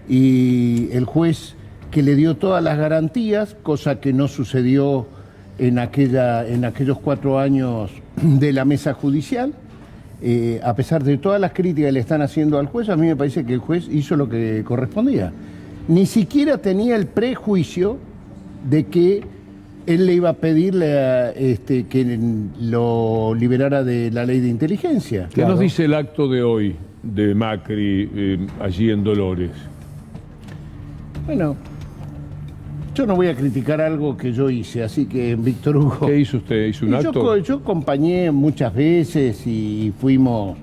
y el juez que le dio todas las garantías, cosa que no sucedió en aquellos 4 años de la mesa judicial. A pesar de todas las críticas que le están haciendo al juez, a mí me parece que el juez hizo lo que correspondía. Ni siquiera tenía el prejuicio de que él le iba a pedir que lo liberara de la ley de inteligencia. ¿Qué nos dice el acto de hoy de Macri allí en Dolores? Bueno, yo no voy a criticar algo que yo hice, así que, Víctor Hugo... ¿Qué hizo usted? ¿Hizo un acto? Yo acompañé muchas veces y fuimos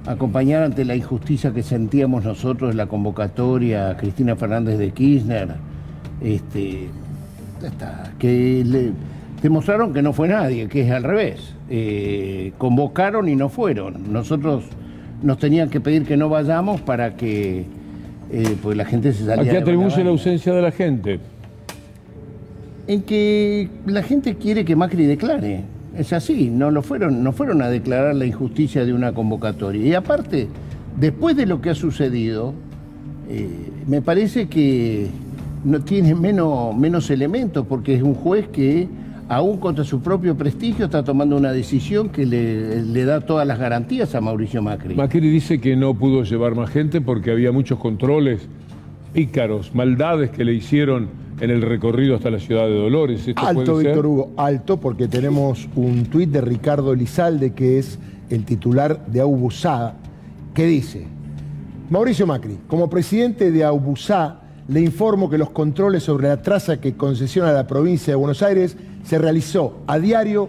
a acompañar ante la injusticia que sentíamos nosotros en la convocatoria a Cristina Fernández de Kirchner, que demostraron que no fue nadie, que es al revés. Convocaron y no fueron. Nosotros nos tenían que pedir que no vayamos para que pues la gente se saliera. ¿A qué atribuye la ausencia de la gente? En que la gente quiere que Macri declare. Es así, no fueron a declarar la injusticia de una convocatoria. Y aparte, después de lo que ha sucedido, me parece que no tiene menos elementos, porque es un juez que, aún contra su propio prestigio, está tomando una decisión que le da todas las garantías a Mauricio Macri. Macri dice que no pudo llevar más gente porque había muchos controles pícaros, maldades que le hicieron en el recorrido hasta la ciudad de Dolores. ¿Esto alto, Víctor Hugo, alto, porque tenemos un tuit de Ricardo Elizalde, que es el titular de Aubusá, que dice: Mauricio Macri, como presidente de Aubusá, le informo que los controles sobre la traza que concesiona la provincia de Buenos Aires se realizó a diario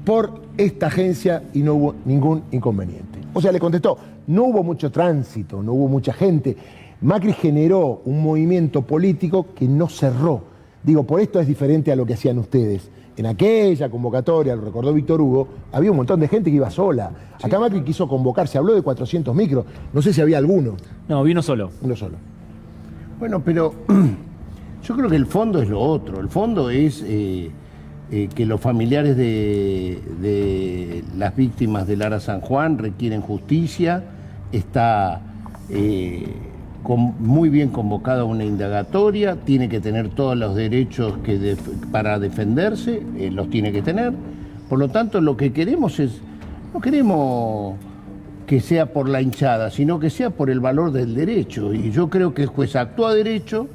por esta agencia y no hubo ningún inconveniente. O sea, le contestó, no hubo mucho tránsito, no hubo mucha gente. Macri generó un movimiento político que no cerró. Digo, por esto es diferente a lo que hacían ustedes. En aquella convocatoria, lo recordó Víctor Hugo, había un montón de gente que iba sola. Sí. Acá Macri quiso convocar, se habló de 400 micros. No sé si había alguno. No, vino solo. Uno solo. Bueno, pero yo creo que el fondo es lo otro. El fondo es que los familiares de las víctimas del Ara San Juan requieren justicia. Está muy bien convocada una indagatoria, tiene que tener todos los derechos para defenderse, los tiene que tener. Por lo tanto, lo que queremos no queremos que sea por la hinchada, sino que sea por el valor del derecho. Y yo creo que el juez actúa a derecho.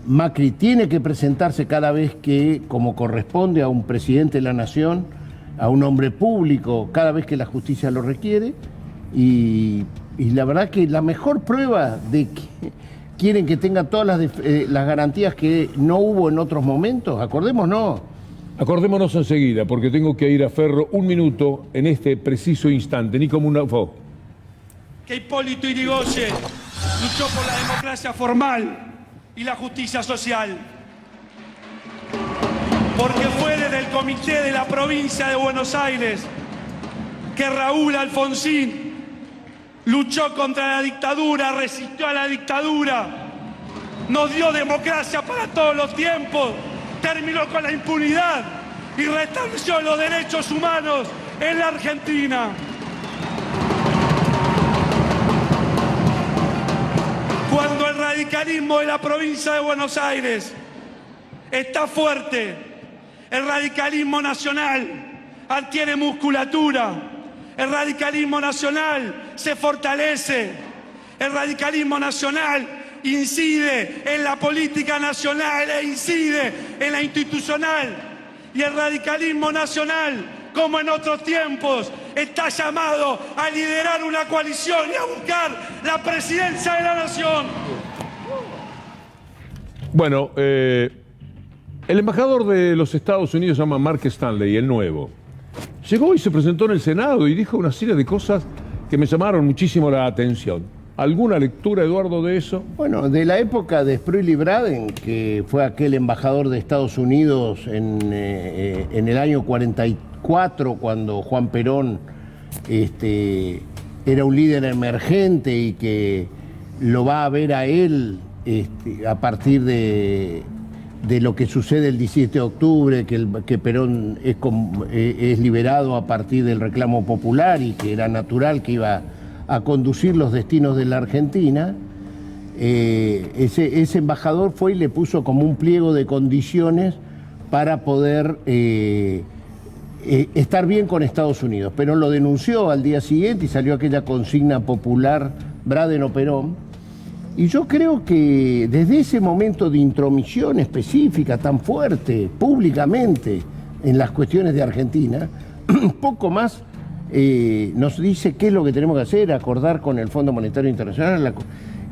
Macri tiene que presentarse cada vez que, como corresponde a un presidente de la nación, a un hombre público, cada vez que la justicia lo requiere. Y la verdad que la mejor prueba de que quieren que tenga todas las garantías que no hubo en otros momentos, acordémonos. Acordémonos enseguida, porque tengo que ir a Ferro un minuto en este preciso instante. Nico Munafo. Que Hipólito Yrigoyen luchó por la democracia formal y la justicia social. Porque fue desde el comité de la provincia de Buenos Aires que Raúl Alfonsín luchó contra la dictadura, resistió a la dictadura, nos dio democracia para todos los tiempos, terminó con la impunidad y restableció los derechos humanos en la Argentina. Cuando el radicalismo de la provincia de Buenos Aires está fuerte, el radicalismo nacional adquiere musculatura, el radicalismo nacional se fortalece, el radicalismo nacional incide en la política nacional e incide en la institucional, y el radicalismo nacional, como en otros tiempos, está llamado a liderar una coalición y a buscar la presidencia de la nación. Bueno, el embajador de los Estados Unidos se llama Mark Stanley, el nuevo. Llegó y se presentó en el Senado y dijo una serie de cosas que me llamaron muchísimo la atención. ¿Alguna lectura, Eduardo, de eso? Bueno, de la época de Sproul Braden, que fue aquel embajador de Estados Unidos en el año 44, cuando Juan Perón era un líder emergente y que lo va a ver a él a partir de lo que sucede el 17 de octubre, que Perón es liberado a partir del reclamo popular y que era natural que iba a conducir los destinos de la Argentina. Ese embajador fue y le puso como un pliego de condiciones para poder estar bien con Estados Unidos. Perón lo denunció al día siguiente y salió aquella consigna popular, Braden o Perón. Y yo creo que desde ese momento de intromisión específica tan fuerte, públicamente, en las cuestiones de Argentina, poco más nos dice qué es lo que tenemos que hacer, acordar con el Fondo Monetario Internacional.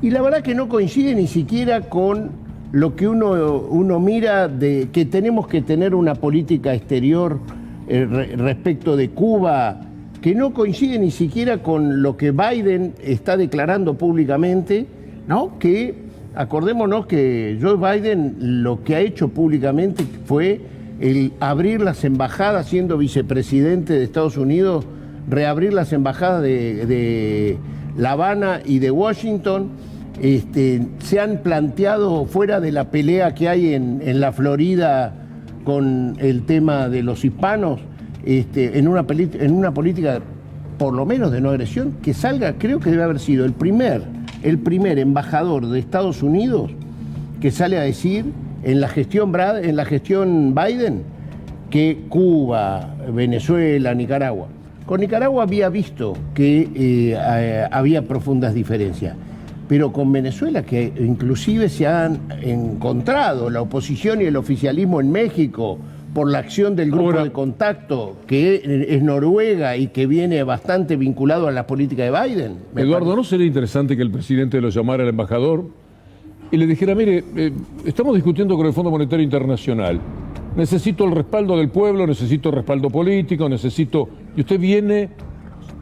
Y la verdad que no coincide ni siquiera con lo que uno mira de que tenemos que tener una política exterior respecto de Cuba, que no coincide ni siquiera con lo que Biden está declarando públicamente, ¿no? Que acordémonos que Joe Biden lo que ha hecho públicamente fue el abrir las embajadas, siendo vicepresidente de Estados Unidos, reabrir las embajadas de La Habana y de Washington. Se han planteado fuera de la pelea que hay en la Florida con el tema de los hispanos, en una política por lo menos de no agresión, que salga, creo que debe haber sido el primer embajador de Estados Unidos que sale a decir en la gestión Biden que Cuba, Venezuela, Nicaragua. Con Nicaragua había visto que había profundas diferencias, pero con Venezuela, que inclusive se han encontrado la oposición y el oficialismo en México por la acción del grupo de contacto, que es Noruega y que viene bastante vinculado a la política de Biden. Eduardo, ¿no sería interesante que el presidente lo llamara al embajador y le dijera, mire, estamos discutiendo con el Fondo Monetario Internacional, necesito el respaldo del pueblo, necesito respaldo político, y usted viene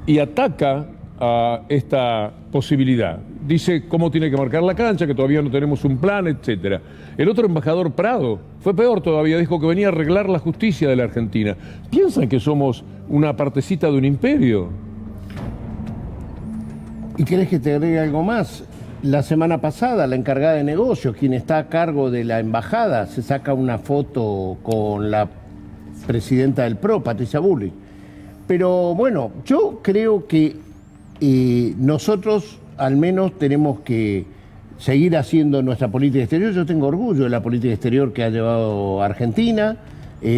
y ataca a esta posibilidad? Dice cómo tiene que marcar la cancha, que todavía no tenemos un plan, etcétera. El otro embajador, Prado, fue peor todavía, dijo que venía a arreglar la justicia de la Argentina. ¿Piensan que somos una partecita de un imperio? ¿Y querés que te agregue algo más? La semana pasada, la encargada de negocios, quien está a cargo de la embajada, se saca una foto con la presidenta del PRO, Patricia Bullrich. Pero bueno, yo creo que nosotros al menos tenemos que seguir haciendo nuestra política exterior. Yo tengo orgullo de la política exterior que ha llevado Argentina.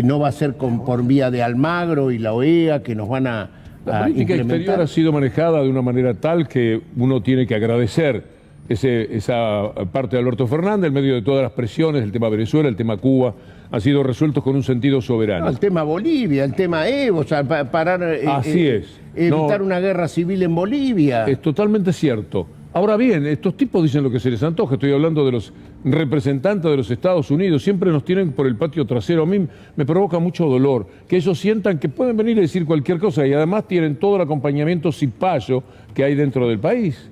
No va a ser por vía de Almagro y la OEA que nos van a la política exterior ha sido manejada de una manera tal que uno tiene que agradecer esa parte de Alberto Fernández, en medio de todas las presiones, el tema Venezuela, el tema Cuba, han sido resueltos con un sentido soberano. No, el tema Bolivia, el tema Evo, o sea, parar, así es. Evitar una guerra civil en Bolivia. Es totalmente cierto. Ahora bien, estos tipos dicen lo que se les antoja. Estoy hablando de los representantes de los Estados Unidos. Siempre nos tienen por el patio trasero. A mí me provoca mucho dolor que ellos sientan que pueden venir a decir cualquier cosa y además tienen todo el acompañamiento cipayo que hay dentro del país.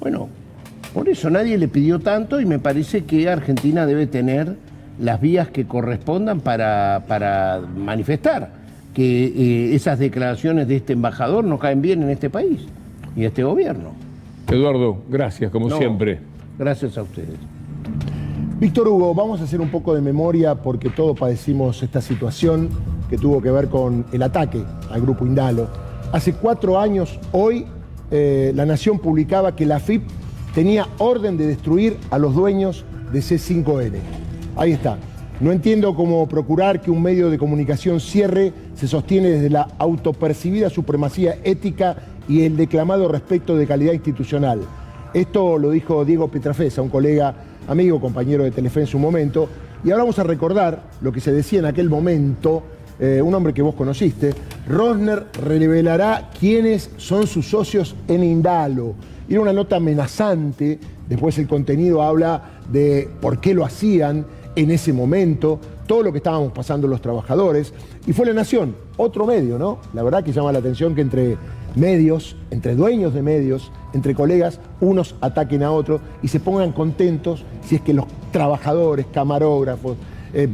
Bueno, por eso nadie le pidió tanto y me parece que Argentina debe tener las vías que correspondan para manifestar que esas declaraciones de este embajador no caen bien en este país y a este gobierno. Eduardo, gracias, como siempre. Gracias a ustedes. Víctor Hugo, vamos a hacer un poco de memoria porque todos padecimos esta situación que tuvo que ver con el ataque al Grupo Indalo. Hace 4 años, hoy, La Nación publicaba que la AFIP tenía orden de destruir a los dueños de C5N. Ahí está. No entiendo cómo procurar que un medio de comunicación cierre se sostiene desde la autopercibida supremacía ética y el declamado respeto de calidad institucional. Esto lo dijo Diego Pietrafesa, un colega, amigo, compañero de Telefe en su momento. Y ahora vamos a recordar lo que se decía en aquel momento, un hombre que vos conociste. Rosner revelará quiénes son sus socios en Indalo. Era una nota amenazante, después el contenido habla de por qué lo hacían en ese momento, todo lo que estábamos pasando los trabajadores. Y fue La Nación, otro medio, ¿no? La verdad que llama la atención que entre medios, entre dueños de medios, entre colegas, unos ataquen a otros y se pongan contentos si es que los trabajadores, camarógrafos,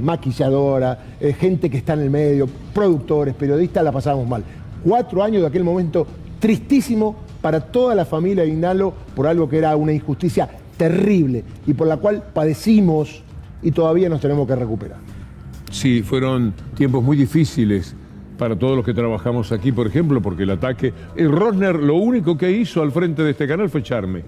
maquilladora, gente que está en el medio, productores, periodistas, la pasábamos mal. 4 años de aquel momento tristísimo para toda la familia de Indalo por algo que era una injusticia terrible y por la cual padecimos y todavía nos tenemos que recuperar. Sí, fueron tiempos muy difíciles para todos los que trabajamos aquí, por ejemplo, porque el ataque... El Rosner lo único que hizo al frente de este canal fue echarme.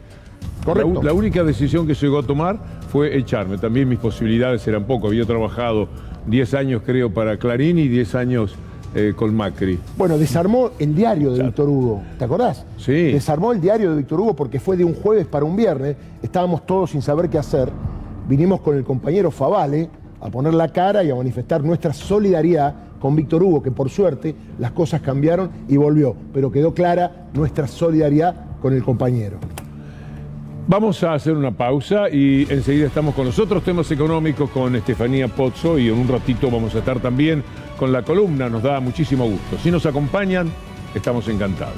Correcto. La única decisión que llegó a tomar fue echarme. También mis posibilidades eran poco. Había trabajado 10 años, creo, para Clarín y 10 años con Macri. Bueno, desarmó el diario de Víctor Hugo, ¿te acordás? Sí. Desarmó el diario de Víctor Hugo porque fue de un jueves para un viernes. Estábamos todos sin saber qué hacer. Vinimos con el compañero Favale a poner la cara y a manifestar nuestra solidaridad con Víctor Hugo, que por suerte las cosas cambiaron y volvió, pero quedó clara nuestra solidaridad con el compañero. Vamos a hacer una pausa y enseguida estamos con los otros temas económicos con Estefanía Pozzo y en un ratito vamos a estar también con la columna, nos da muchísimo gusto. Si nos acompañan, estamos encantados.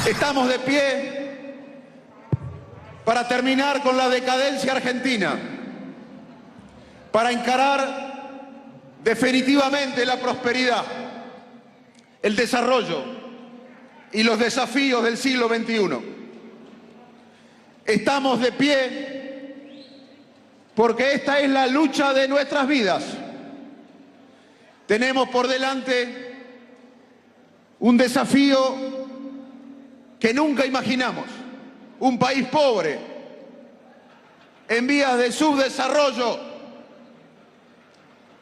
Estamos de pie para terminar con la decadencia argentina, para encarar definitivamente la prosperidad, el desarrollo y los desafíos del siglo XXI. Estamos de pie porque esta es la lucha de nuestras vidas. Tenemos por delante un desafío que nunca imaginamos. Un país pobre, en vías de subdesarrollo,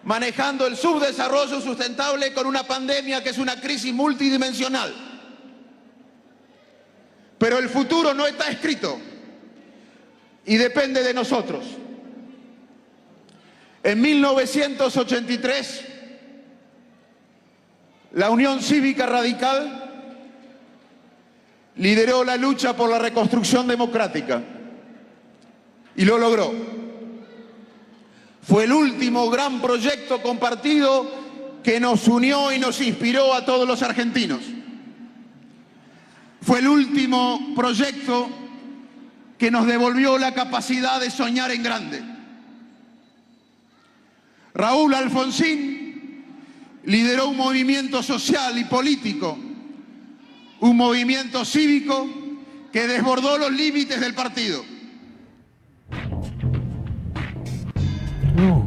manejando el subdesarrollo sustentable con una pandemia que es una crisis multidimensional. Pero el futuro no está escrito y depende de nosotros. En 1983, la Unión Cívica Radical lideró la lucha por la reconstrucción democrática y lo logró. Fue el último gran proyecto compartido que nos unió y nos inspiró a todos los argentinos. Fue el último proyecto que nos devolvió la capacidad de soñar en grande. Raúl Alfonsín lideró un movimiento social y político, un movimiento cívico que desbordó los límites del partido. No.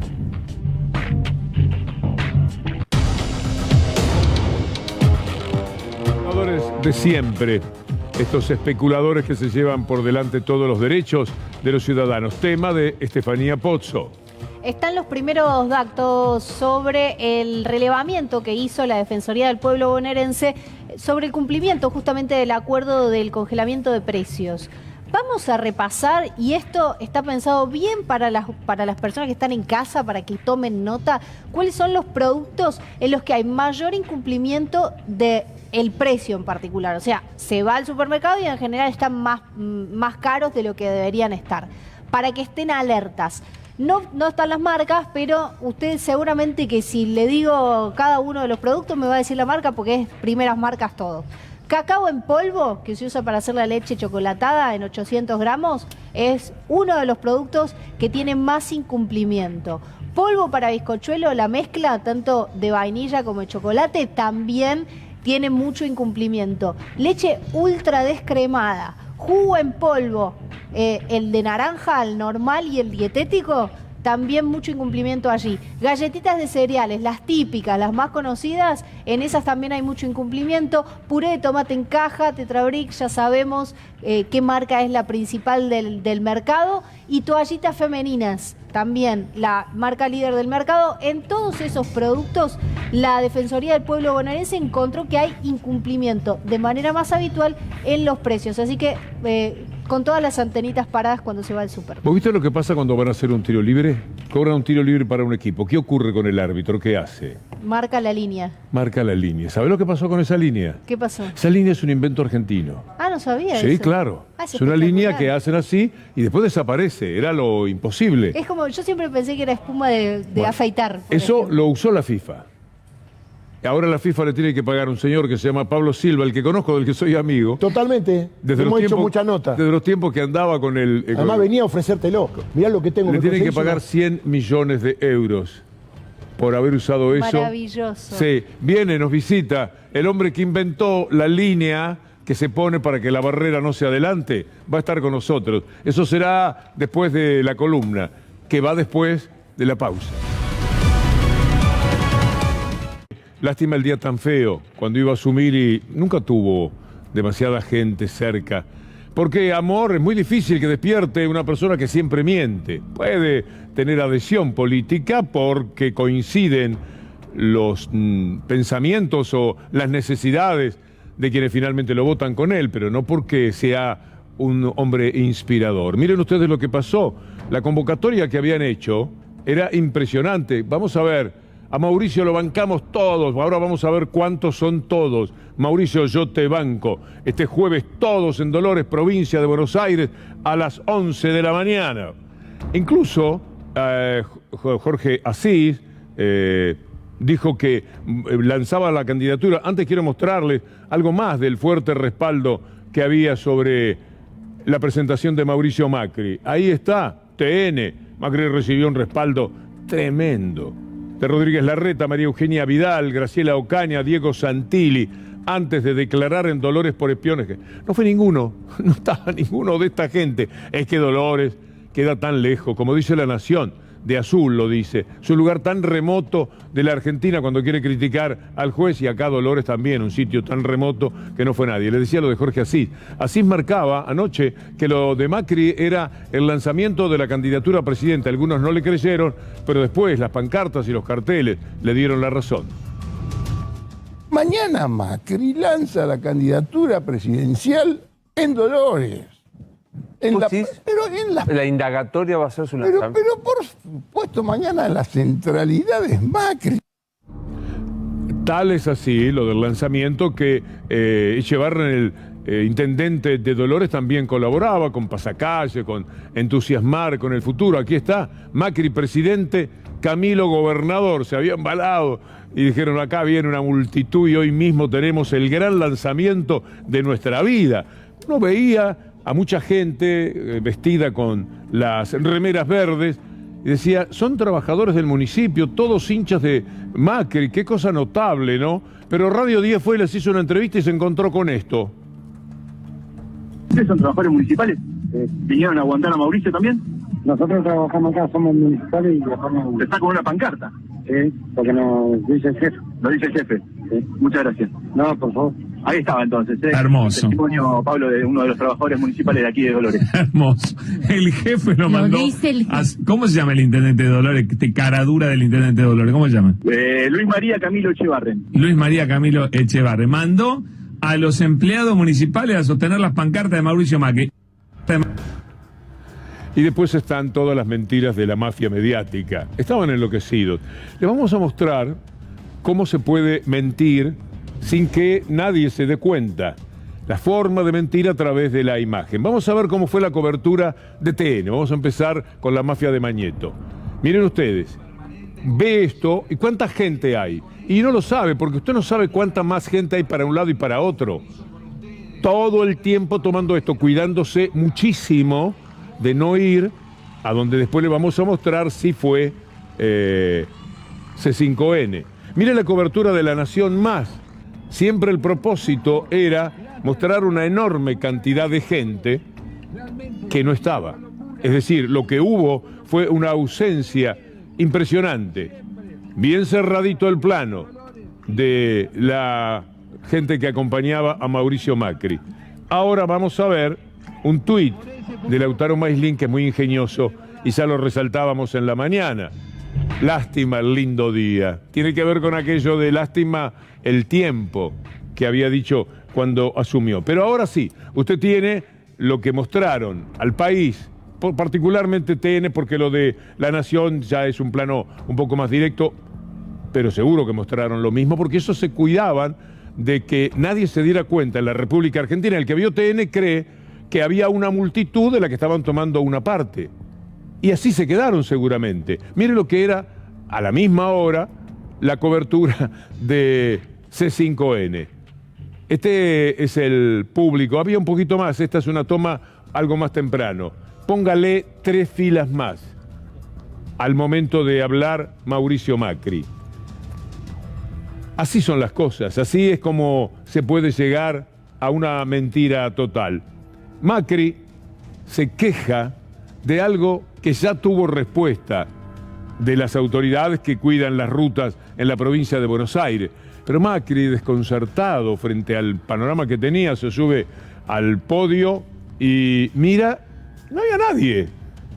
De siempre, estos especuladores que se llevan por delante todos los derechos de los ciudadanos. Tema de Estefanía Pozzo. Están los primeros datos sobre el relevamiento que hizo la Defensoría del Pueblo bonaerense sobre el cumplimiento justamente del acuerdo del congelamiento de precios. Vamos a repasar, y esto está pensado bien para las personas que están en casa, para que tomen nota, cuáles son los productos en los que hay mayor incumplimiento de el precio en particular. O sea, se va al supermercado y en general están más caros de lo que deberían estar. Para que estén alertas. No están las marcas, pero usted seguramente que si le digo cada uno de los productos me va a decir la marca porque es primeras marcas todo. Cacao en polvo, que se usa para hacer la leche chocolatada en 800 gramos, es uno de los productos que tiene más incumplimiento. Polvo para bizcochuelo, la mezcla tanto de vainilla como de chocolate, también tiene mucho incumplimiento. Leche ultra descremada, jugo en polvo, el de naranja, el normal y el dietético, también mucho incumplimiento allí. Galletitas de cereales, las típicas, las más conocidas, en esas también hay mucho incumplimiento. Puré de tomate en caja, Tetrabric, ya sabemos qué marca es la principal del mercado. Y toallitas femeninas, también la marca líder del mercado. En todos esos productos, la Defensoría del Pueblo bonaerense encontró que hay incumplimiento de manera más habitual en los precios. Así que con todas las antenitas paradas cuando se va al súper. ¿Vos viste lo que pasa cuando van a hacer un tiro libre? Cobran un tiro libre para un equipo. ¿Qué ocurre con el árbitro? ¿Qué hace? Marca la línea. Marca la línea. ¿Sabés lo que pasó con esa línea? ¿Qué pasó? Esa línea es un invento argentino. Ah, no sabía Sí, eso. claro. Es Es una línea que hacen así y después desaparece. Era lo imposible. Es como, yo siempre pensé que era espuma de afeitar. Eso lo usó la FIFA. Ahora la FIFA le tiene que pagar a un señor que se llama Pablo Silva, el que conozco, del que soy amigo. Totalmente. Hemos hecho mucha nota. Desde los tiempos que andaba con el... Además venía a ofrecértelo. Mirá lo que tengo. Le tienen que pagar 100 millones de euros por haber usado eso. Maravilloso. Sí, viene, nos visita el hombre que inventó la línea que se pone para que la barrera no se adelante. Va a estar con nosotros. Eso será después de la columna, que va después de la pausa. Lástima el día tan feo, cuando iba a asumir y nunca tuvo demasiada gente cerca. Porque amor es muy difícil que despierte una persona que siempre miente. Puede tener adhesión política porque coinciden los pensamientos o las necesidades de quienes finalmente lo votan con él, pero no porque sea un hombre inspirador. Miren ustedes lo que pasó. La convocatoria que habían hecho era impresionante. Vamos a ver. A Mauricio lo bancamos todos, ahora vamos a ver cuántos son todos. Mauricio, yo te banco. Este jueves todos en Dolores, provincia de Buenos Aires, a las 11 de la mañana. Incluso Jorge Asís dijo que lanzaba la candidatura. Antes quiero mostrarles algo más del fuerte respaldo que había sobre la presentación de Mauricio Macri. Ahí está, TN. Macri recibió un respaldo tremendo. De Rodríguez Larreta, María Eugenia Vidal, Graciela Ocaña, Diego Santilli, antes de declarar en Dolores por espionaje. No fue ninguno, no estaba ninguno de esta gente. Es que Dolores queda tan lejos, como dice La Nación, de azul lo dice, su lugar tan remoto de la Argentina cuando quiere criticar al juez, y acá Dolores también, un sitio tan remoto que no fue nadie. Le decía lo de Jorge Asís. Asís marcaba anoche que lo de Macri era el lanzamiento de la candidatura a presidente. Algunos no le creyeron, pero después las pancartas y los carteles le dieron la razón. Mañana Macri lanza la candidatura presidencial en Dolores. La indagatoria va a ser su lanzamiento. Pero por supuesto, mañana la centralidad es Macri. Tal es así lo del lanzamiento que Echevarren, el intendente de Dolores, también colaboraba con Pasacalle, con entusiasmar con el futuro. Aquí está, Macri presidente, Camilo gobernador. Se había embalado y dijeron, acá viene una multitud y hoy mismo tenemos el gran lanzamiento de nuestra vida. Uno veía a mucha gente vestida con las remeras verdes y decía, son trabajadores del municipio, todos hinchas de Macri, qué cosa notable, ¿no? Pero Radio 10 fue y les hizo una entrevista y se encontró con esto. ¿Ustedes son trabajadores municipales? ¿Vinieron a aguantar a Mauricio también? Nosotros trabajamos acá, somos municipales y ¿Te está con una pancarta? Sí, porque nos dice el jefe. Lo dice el jefe. Sí. Muchas gracias. No, por favor. Ahí estaba entonces. Hermoso. El testimonio, Pablo, de uno de los trabajadores municipales de aquí de Dolores. Hermoso. El jefe lo mandó. ¿Cómo se llama el intendente de Dolores? Cara dura del intendente de Dolores. ¿Cómo se llama? Luis María Camilo Echevarren. Luis María Camilo Echevarren. Mandó a los empleados municipales a sostener las pancartas de Mauricio Macri. Y después están todas las mentiras de la mafia mediática. Estaban enloquecidos. Les vamos a mostrar cómo se puede mentir sin que nadie se dé cuenta. La forma de mentir a través de la imagen. Vamos a ver cómo fue la cobertura de TN. Vamos a empezar con la mafia de Mañeto. Miren ustedes, ve esto y cuánta gente hay. Y no lo sabe, porque usted no sabe cuánta más gente hay para un lado y para otro. Todo el tiempo tomando esto, cuidándose muchísimo de no ir a donde después le vamos a mostrar si fue C5N. Mire la cobertura de La Nación Más. Siempre el propósito era mostrar una enorme cantidad de gente que no estaba. Es decir, lo que hubo fue una ausencia impresionante. Bien cerradito el plano de la gente que acompañaba a Mauricio Macri. Ahora vamos a ver un tuit de Lautaro Maislin que es muy ingenioso y ya lo resaltábamos en la mañana. Lástima el lindo día. Tiene que ver con aquello de lástima el tiempo que había dicho cuando asumió. Pero ahora sí, usted tiene lo que mostraron al país, particularmente TN, porque lo de La Nación ya es un plano un poco más directo, pero seguro que mostraron lo mismo, porque eso se cuidaban de que nadie se diera cuenta en la República Argentina. El que vio TN cree que había una multitud de la que estaban tomando una parte. Y así se quedaron seguramente. Mire lo que era a la misma hora la cobertura de C5N. Este es el público. Había un poquito más. Esta es una toma algo más temprano. Póngale 3 filas más al momento de hablar Mauricio Macri. Así son las cosas. Así es como se puede llegar a una mentira total. Macri se queja de algo que ya tuvo respuesta de las autoridades que cuidan las rutas en la provincia de Buenos Aires. Pero Macri, desconcertado frente al panorama que tenía, se sube al podio y mira, no había nadie.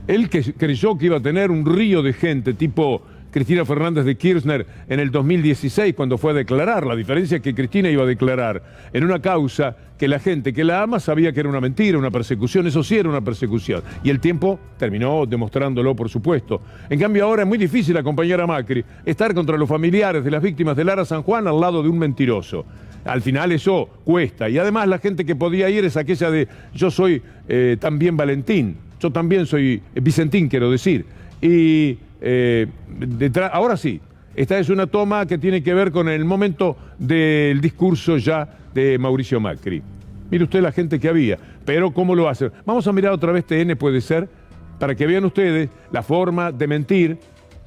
Él que creyó que iba a tener un río de gente, tipo Cristina Fernández de Kirchner en el 2016, cuando fue a declarar. La diferencia es que Cristina iba a declarar en una causa que la gente que la ama sabía que era una mentira, una persecución. Eso sí era una persecución. Y el tiempo terminó demostrándolo, por supuesto. En cambio, ahora es muy difícil acompañar a Macri, estar contra los familiares de las víctimas de Lara San Juan al lado de un mentiroso. Al final eso cuesta. Y además la gente que podía ir es aquella de yo soy también Valentín, yo también soy Vicentín, quiero decir. Y ahora sí, esta es una toma que tiene que ver con el momento del discurso ya de Mauricio Macri. Mire usted la gente que había, pero ¿cómo lo hace? Vamos a mirar otra vez TN, puede ser, para que vean ustedes la forma de mentir,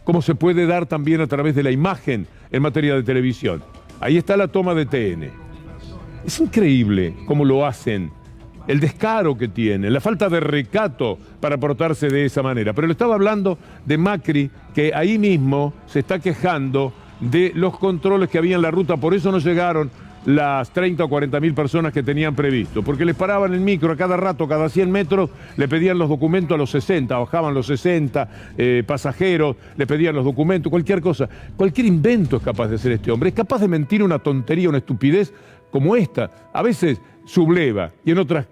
cómo se puede dar también a través de la imagen en materia de televisión. Ahí está la toma de TN. Es increíble cómo lo hacen, el descaro que tiene, la falta de recato para portarse de esa manera. Pero le estaba hablando de Macri, que ahí mismo se está quejando de los controles que había en la ruta, por eso no llegaron las 30 o 40 mil personas que tenían previsto, porque les paraban el micro a cada rato, cada 100 metros, le pedían los documentos a los 60, bajaban los 60 pasajeros, le pedían los documentos, cualquier cosa. Cualquier invento es capaz de hacer este hombre, es capaz de mentir una tontería, una estupidez como esta. A veces subleva y en otras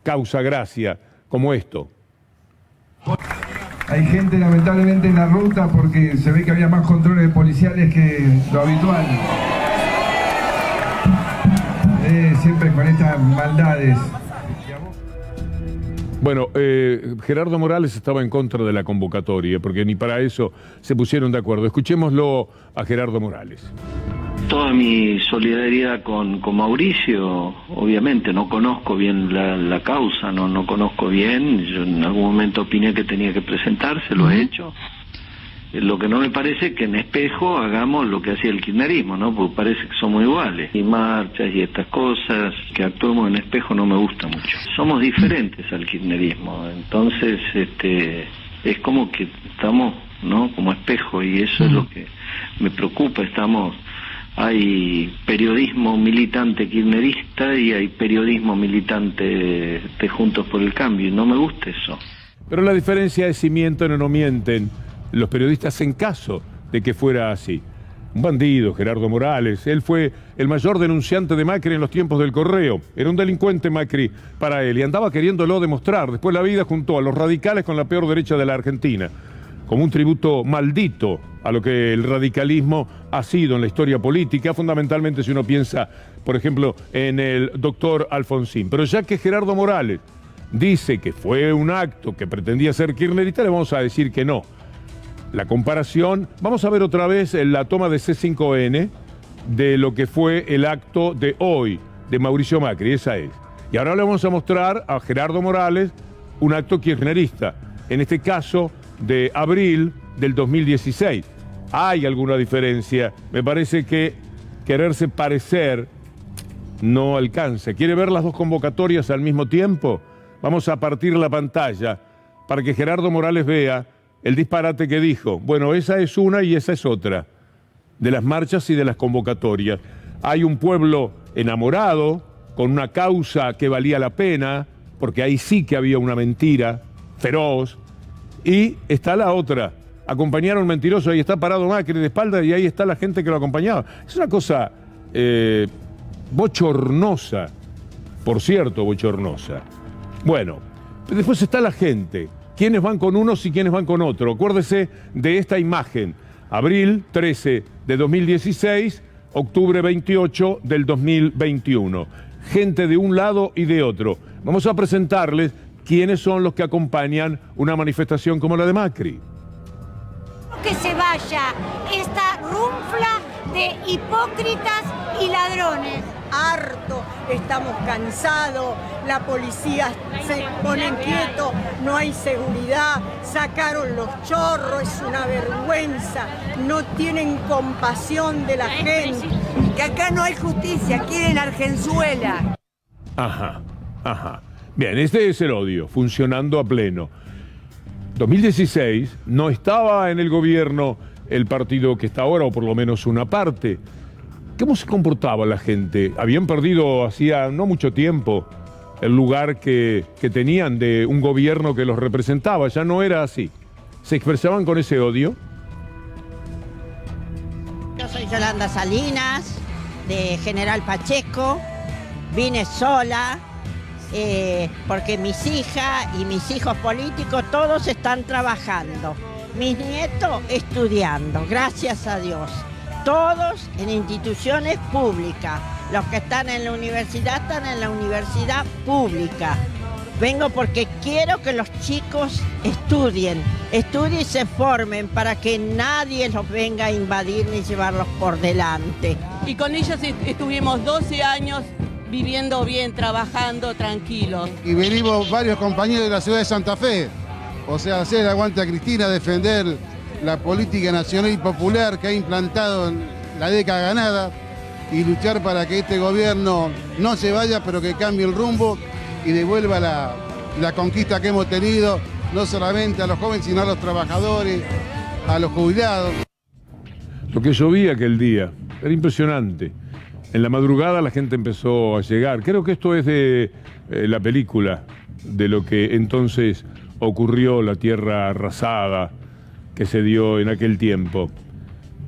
causa gracia, como esto. Hay gente lamentablemente en la ruta porque se ve que había más controles policiales que lo habitual. Siempre con estas maldades. Bueno, Gerardo Morales estaba en contra de la convocatoria, porque ni para eso se pusieron de acuerdo. Escuchémoslo a Gerardo Morales. Toda mi solidaridad con Mauricio, obviamente no conozco bien la causa, no conozco bien, yo en algún momento opiné que tenía que presentarse, lo he hecho. Lo que no me parece es que en espejo hagamos lo que hacía el kirchnerismo, ¿no? Porque parece que somos iguales. Y marchas y estas cosas, que actuemos en espejo no me gusta mucho. Somos diferentes al kirchnerismo, entonces es como que estamos, ¿no? Como espejo, y eso es lo que me preocupa. Hay periodismo militante kirchnerista y hay periodismo militante de Juntos por el Cambio, y no me gusta eso. Pero la diferencia es si mienten o no mienten los periodistas en caso de que fuera así. Un bandido, Gerardo Morales, él fue el mayor denunciante de Macri en los tiempos del Correo. Era un delincuente Macri para él y andaba queriéndolo demostrar. Después la vida juntó a los radicales con la peor derecha de la Argentina. como un tributo maldito a lo que el radicalismo ha sido en la historia política, fundamentalmente si uno piensa, por ejemplo, en el doctor Alfonsín. Pero ya que Gerardo Morales dice que fue un acto que pretendía ser kirchnerista, le vamos a decir que no. La comparación, vamos a ver otra vez la toma de C5N de lo que fue el acto de hoy de Mauricio Macri, esa es. Y ahora le vamos a mostrar a Gerardo Morales un acto kirchnerista, en este caso de abril del 2016. Hay alguna diferencia, me parece que quererse parecer no alcanza. ¿Quiere ver las dos convocatorias al mismo tiempo? Vamos a partir la pantalla para que Gerardo Morales vea el disparate que dijo. Bueno, esa es una y esa es otra, de las marchas y de las convocatorias. Hay un pueblo enamorado, con una causa que valía la pena, porque ahí sí que había una mentira feroz, y está la otra. Acompañaron a un mentiroso, ahí está parado Macri de espalda y ahí está la gente que lo acompañaba. Es una cosa bochornosa, por cierto, bochornosa. Bueno, después está la gente. ¿Quiénes van con unos y quiénes van con otro? Acuérdese de esta imagen. Abril 13 de 2016, octubre 28 del 2021. Gente de un lado y de otro. Vamos a presentarles quiénes son los que acompañan una manifestación como la de Macri. Que se vaya esta runfla de hipócritas y ladrones. Harto, estamos cansados, la policía se pone quieto, no hay seguridad, sacaron los chorros, es una vergüenza, no tienen compasión de la gente. Que acá no hay justicia, quieren Argenzuela. Ajá, ajá. Bien, este es el odio, funcionando a pleno. 2016 no estaba en el gobierno el partido que está ahora, o por lo menos una parte. ¿Cómo se comportaba la gente? Habían perdido hacía no mucho tiempo el lugar que tenían de un gobierno que los representaba. Ya no era así. ¿Se expresaban con ese odio? Yo soy Yolanda Salinas, de General Pacheco. Vine sola porque mis hijas y mis hijos políticos todos están trabajando. Mis nietos estudiando, gracias a Dios. Todos en instituciones públicas. Los que están en la universidad están en la universidad pública. Vengo porque quiero que los chicos estudien y se formen para que nadie los venga a invadir ni llevarlos por delante. Y con ellos estuvimos 12 años viviendo bien, trabajando tranquilos. Y venimos varios compañeros de la ciudad de Santa Fe. O sea, hacer aguante a Cristina, defender la política nacional y popular que ha implantado en la década ganada y luchar para que este gobierno no se vaya, pero que cambie el rumbo y devuelva la conquista que hemos tenido, no solamente a los jóvenes, sino a los trabajadores, a los jubilados. Lo que llovía aquel día era impresionante. En la madrugada la gente empezó a llegar. Creo que esto es de la película, de lo que entonces ocurrió, la tierra arrasada que se dio en aquel tiempo.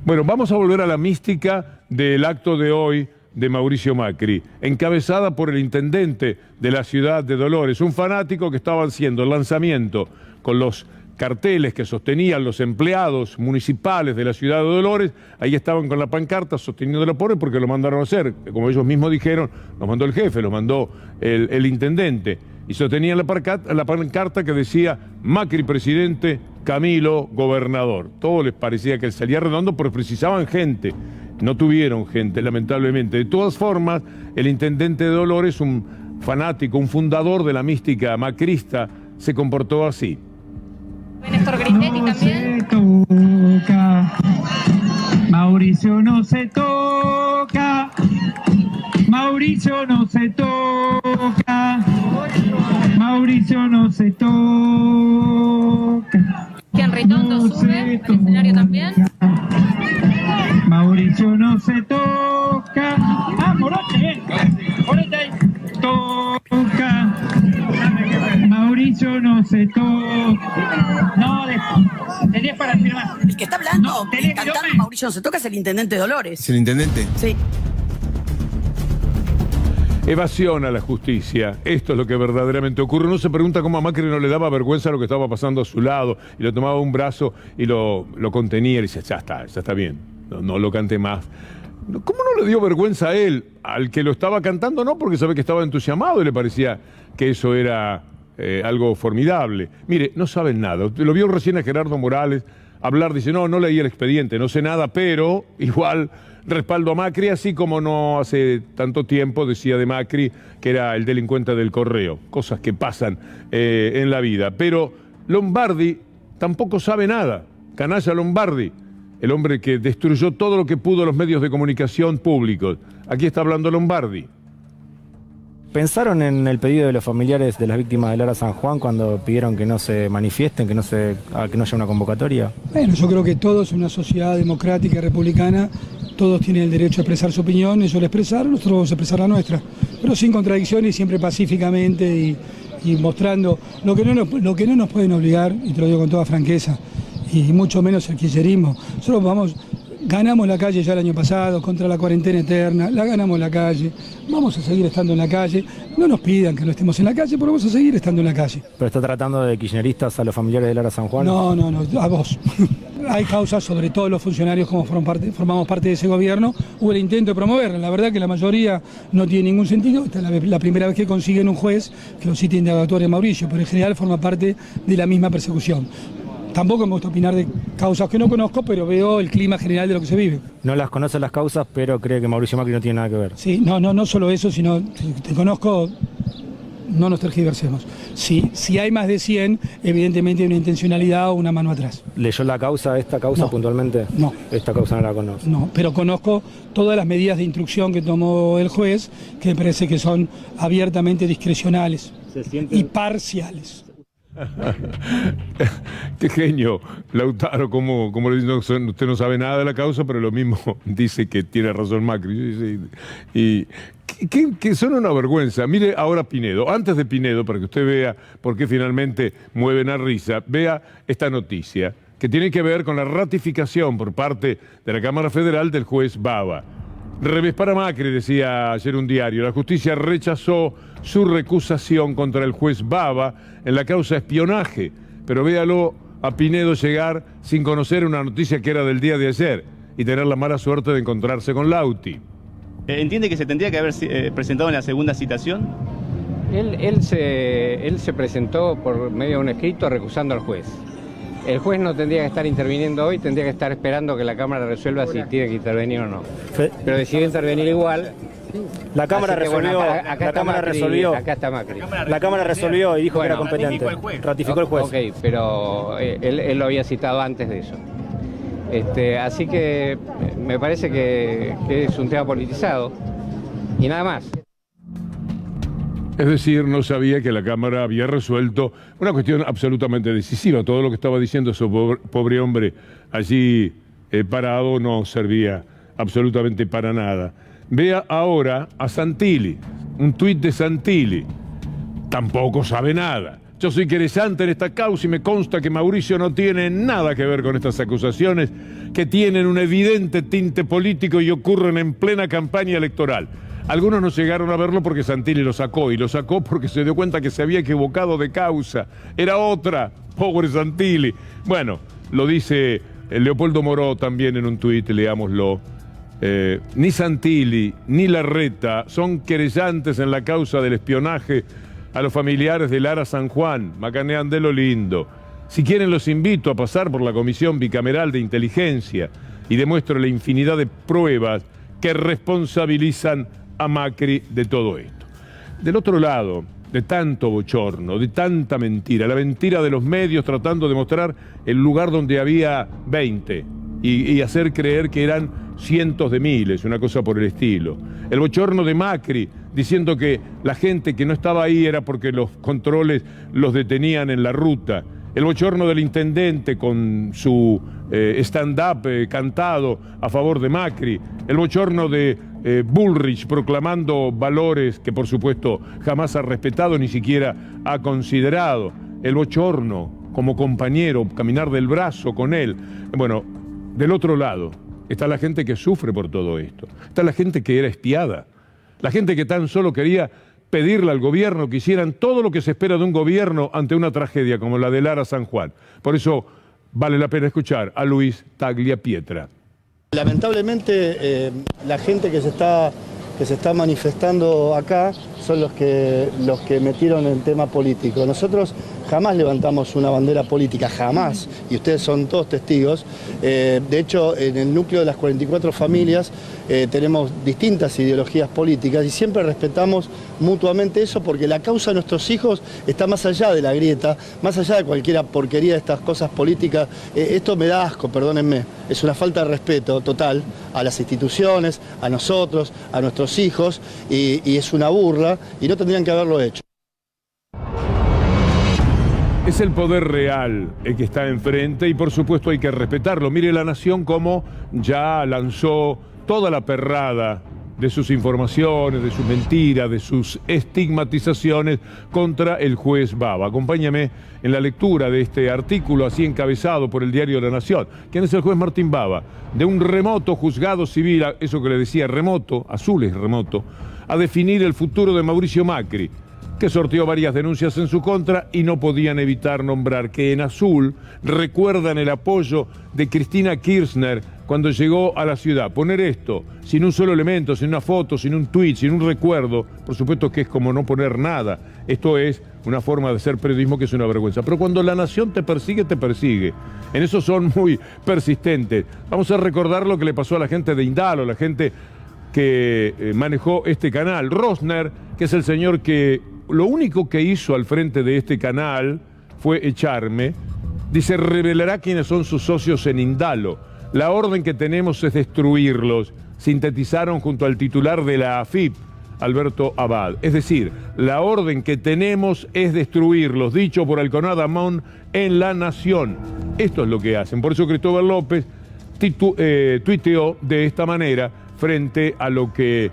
Bueno, vamos a volver a la mística del acto de hoy de Mauricio Macri, encabezada por el intendente de la ciudad de Dolores, un fanático que estaba haciendo el lanzamiento con los carteles que sostenían los empleados municipales de la ciudad de Dolores. Ahí estaban con la pancarta sosteniendo la pobre porque lo mandaron a hacer. Como ellos mismos dijeron, nos mandó el jefe, lo mandó el intendente. Y sostenían la pancarta que decía Macri presidente, Camilo gobernador. Todo les parecía que salía redondo, pero precisaban gente. No tuvieron gente, lamentablemente. De todas formas, el intendente de Dolores, un fanático, un fundador de la mística macrista, se comportó así. Néstor Grindetti también. Mauricio no se toca. Mauricio no se toca. Mauricio no se toca. Quién Ritondo sube al escenario también. Mauricio no se toca. Ah, Moroche, ponete ahí. Toca. Mauricio no se toca. No, tenés para firmar. El que está hablando, cantando Mauricio no se toca es el intendente Dolores. ¿Es el intendente? Sí. Evasión a la justicia. Esto es lo que verdaderamente ocurre. Uno se pregunta cómo a Macri no le daba vergüenza lo que estaba pasando a su lado y lo tomaba un brazo y lo contenía y dice, ya está bien, no lo cante más. ¿Cómo no le dio vergüenza a él? Al que lo estaba cantando no, porque sabe que estaba entusiasmado y le parecía que eso era algo formidable. Mire, no saben nada. Lo vio recién a Gerardo Morales hablar, dice, no leí el expediente, no sé nada, pero igual respaldo a Macri, así como no hace tanto tiempo decía de Macri que era el delincuente del correo. Cosas que pasan en la vida. Pero Lombardi tampoco sabe nada. Canalla Lombardi, el hombre que destruyó todo lo que pudo los medios de comunicación públicos. Aquí está hablando Lombardi. ¿Pensaron en el pedido de los familiares de las víctimas de Lara San Juan cuando pidieron que no se manifiesten, que no haya una convocatoria? Bueno, yo creo que todos en una sociedad democrática y republicana, todos tienen el derecho a expresar su opinión, ellos la expresaron, nosotros vamos a expresar la nuestra, pero sin contradicciones y siempre pacíficamente y mostrando lo que no nos pueden obligar, y te lo digo con toda franqueza, y mucho menos el kirchnerismo. Nosotros ganamos la calle ya el año pasado contra la cuarentena eterna, la ganamos en la calle, vamos a seguir estando en la calle, no nos pidan que no estemos en la calle, pero vamos a seguir estando en la calle. ¿Pero está tratando de kirchneristas a los familiares de Lara San Juan? No, a vos. Hay causas sobre todos los funcionarios como formamos parte de ese gobierno, hubo el intento de promoverla, la verdad que la mayoría no tiene ningún sentido, esta es la primera vez que consiguen un juez que lo cite indagatoria Mauricio, pero en general forma parte de la misma persecución. Tampoco me gusta opinar de causas que no conozco, pero veo el clima general de lo que se vive. No las conoce las causas, pero cree que Mauricio Macri no tiene nada que ver. Sí, no solo eso, sino si te conozco, no nos tergiversemos. Si hay más de 100, evidentemente hay una intencionalidad o una mano atrás. ¿Leyó esta causa puntualmente? No. Esta causa no la conozco. No, pero conozco todas las medidas de instrucción que tomó el juez, que me parece que son abiertamente discrecionales y parciales. Qué genio, Lautaro, como le dicen, usted no sabe nada de la causa, pero lo mismo dice que tiene razón Macri. Y que son una vergüenza. Mire ahora Pinedo, antes de Pinedo, para que usted vea por qué finalmente mueven a risa, vea esta noticia, que tiene que ver con la ratificación por parte de la Cámara Federal del juez Baba. Revés para Macri, decía ayer un diario. La justicia rechazó su recusación contra el juez Baba en la causa espionaje. Pero véalo a Pinedo llegar sin conocer una noticia que era del día de ayer y tener la mala suerte de encontrarse con Lauti. ¿Entiende que se tendría que haber presentado en la segunda citación? Él se presentó por medio de un escrito recusando al juez. El juez no tendría que estar interviniendo hoy, tendría que estar esperando que la Cámara resuelva si tiene que intervenir o no. Pero decidió intervenir igual. La Cámara resolvió. Acá está Macri. La Cámara resolvió y dijo que era competente. Ratificó el juez. Ok, pero él lo había citado antes de eso. Así que me parece que es un tema politizado y nada más. Es decir, no sabía que la Cámara había resuelto una cuestión absolutamente decisiva. Todo lo que estaba diciendo ese pobre hombre allí parado no servía absolutamente para nada. Vea ahora a Santilli, un tuit de Santilli. Tampoco sabe nada. Yo soy querellante en esta causa y me consta que Mauricio no tiene nada que ver con estas acusaciones que tienen un evidente tinte político y ocurren en plena campaña electoral. Algunos no llegaron a verlo porque Santilli lo sacó, y lo sacó porque se dio cuenta que se había equivocado de causa. Era otra, pobre Santilli. Bueno, lo dice Leopoldo Moró también en un tuit, leámoslo. Ni Santilli ni Larreta son querellantes en la causa del espionaje a los familiares de Lara San Juan. Macanean de lo lindo. Si quieren los invito a pasar por la Comisión Bicameral de Inteligencia y demuestro la infinidad de pruebas que responsabilizan a Macri de todo esto. Del otro lado, de tanto bochorno, de tanta mentira, la mentira de los medios tratando de mostrar el lugar donde había 20 y hacer creer que eran cientos de miles, una cosa por el estilo. El bochorno de Macri diciendo que la gente que no estaba ahí era porque los controles los detenían en la ruta. El bochorno del intendente con su stand-up cantado a favor de Macri. El bochorno de Bullrich proclamando valores que por supuesto jamás ha respetado ni siquiera ha considerado. El bochorno como compañero, caminar del brazo con él. Bueno, del otro lado está la gente que sufre por todo esto. Está la gente que era espiada. La gente que tan solo quería pedirle al gobierno que hicieran todo lo que se espera de un gobierno ante una tragedia como la de Lara San Juan. Por eso vale la pena escuchar a Luis Tagliapietra. Lamentablemente la gente que se está manifestando acá son los que metieron el tema político. Nosotros jamás levantamos una bandera política, jamás, y ustedes son todos testigos. De hecho, en el núcleo de las 44 familias tenemos distintas ideologías políticas y siempre respetamos mutuamente eso porque la causa de nuestros hijos está más allá de la grieta, más allá de cualquier porquería de estas cosas políticas. Esto me da asco, perdónenme, es una falta de respeto total a las instituciones, a nosotros, a nuestros hijos, y es una burla y no tendrían que haberlo hecho. Es el poder real el que está enfrente y por supuesto hay que respetarlo. Mire La Nación cómo ya lanzó toda la perrada de sus informaciones, de sus mentiras, de sus estigmatizaciones contra el juez Baba. Acompáñame en la lectura de este artículo así encabezado por el diario La Nación. ¿Quién es el juez Martín Baba? De un remoto juzgado civil, eso que le decía remoto, azul es remoto, a definir el futuro de Mauricio Macri, que sorteó varias denuncias en su contra y no podían evitar nombrar que en azul recuerdan el apoyo de Cristina Kirchner cuando llegó a la ciudad. Poner esto sin un solo elemento, sin una foto, sin un tuit, sin un recuerdo, por supuesto que es como no poner nada. Esto es una forma de hacer periodismo que es una vergüenza. Pero cuando La Nación te persigue, te persigue. En eso son muy persistentes. Vamos a recordar lo que le pasó a la gente de Indalo, la gente que manejó este canal. Rosner, que es el señor que lo único que hizo al frente de este canal fue echarme. Dice, revelará quiénes son sus socios en Indalo. La orden que tenemos es destruirlos. Sintetizaron junto al titular de la AFIP, Alberto Abad. Es decir, la orden que tenemos es destruirlos, dicho por Alconada Amón en La Nación. Esto es lo que hacen. Por eso Cristóbal López tuiteó de esta manera frente a lo que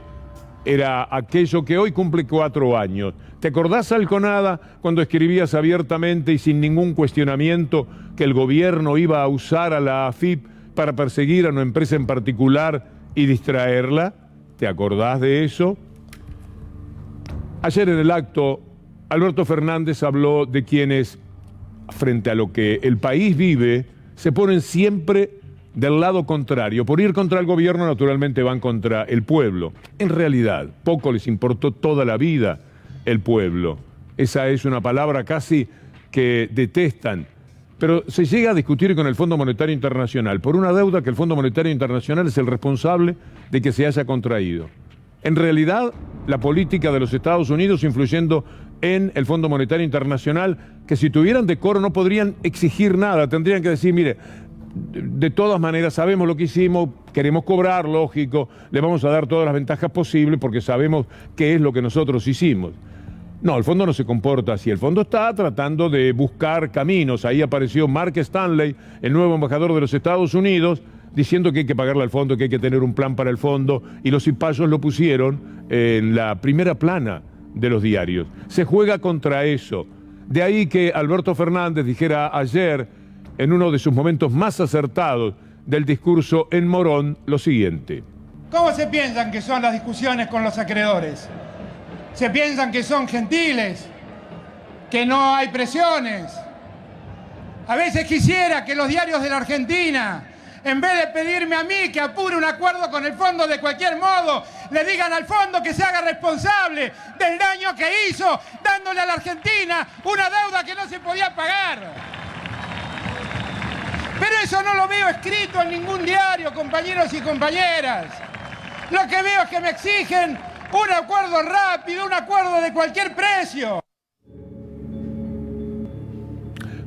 era aquello que hoy cumple 4 años. ¿Te acordás, Alconada, cuando escribías abiertamente y sin ningún cuestionamiento que el gobierno iba a usar a la AFIP para perseguir a una empresa en particular y distraerla? ¿Te acordás de eso? Ayer en el acto, Alberto Fernández habló de quienes, frente a lo que el país vive, se ponen siempre del lado contrario. Por ir contra el gobierno, naturalmente van contra el pueblo. En realidad, poco les importó toda la vida el pueblo. Esa es una palabra casi que detestan. Pero se llega a discutir con el Fondo Monetario Internacional por una deuda que el Fondo Monetario Internacional es el responsable de que se haya contraído. En realidad, la política de los Estados Unidos influyendo en el Fondo Monetario Internacional, que si tuvieran decoro no podrían exigir nada, tendrían que decir, mire, de todas maneras sabemos lo que hicimos, queremos cobrar, lógico, le vamos a dar todas las ventajas posibles porque sabemos qué es lo que nosotros hicimos. No, el fondo no se comporta así. El fondo está tratando de buscar caminos. Ahí apareció Mark Stanley, el nuevo embajador de los Estados Unidos, diciendo que hay que pagarle al fondo, que hay que tener un plan para el fondo, y los cipayos lo pusieron en la primera plana de los diarios. Se juega contra eso. De ahí que Alberto Fernández dijera ayer, en uno de sus momentos más acertados del discurso en Morón, lo siguiente. ¿Cómo se piensan que son las discusiones con los acreedores? ¿Se piensan que son gentiles? ¿Que no hay presiones? A veces quisiera que los diarios de la Argentina, en vez de pedirme a mí que apure un acuerdo con el fondo de cualquier modo, le digan al fondo que se haga responsable del daño que hizo, dándole a la Argentina una deuda que no se podía pagar. Pero eso no lo veo escrito en ningún diario, compañeros y compañeras. Lo que veo es que me exigen un acuerdo rápido, un acuerdo de cualquier precio.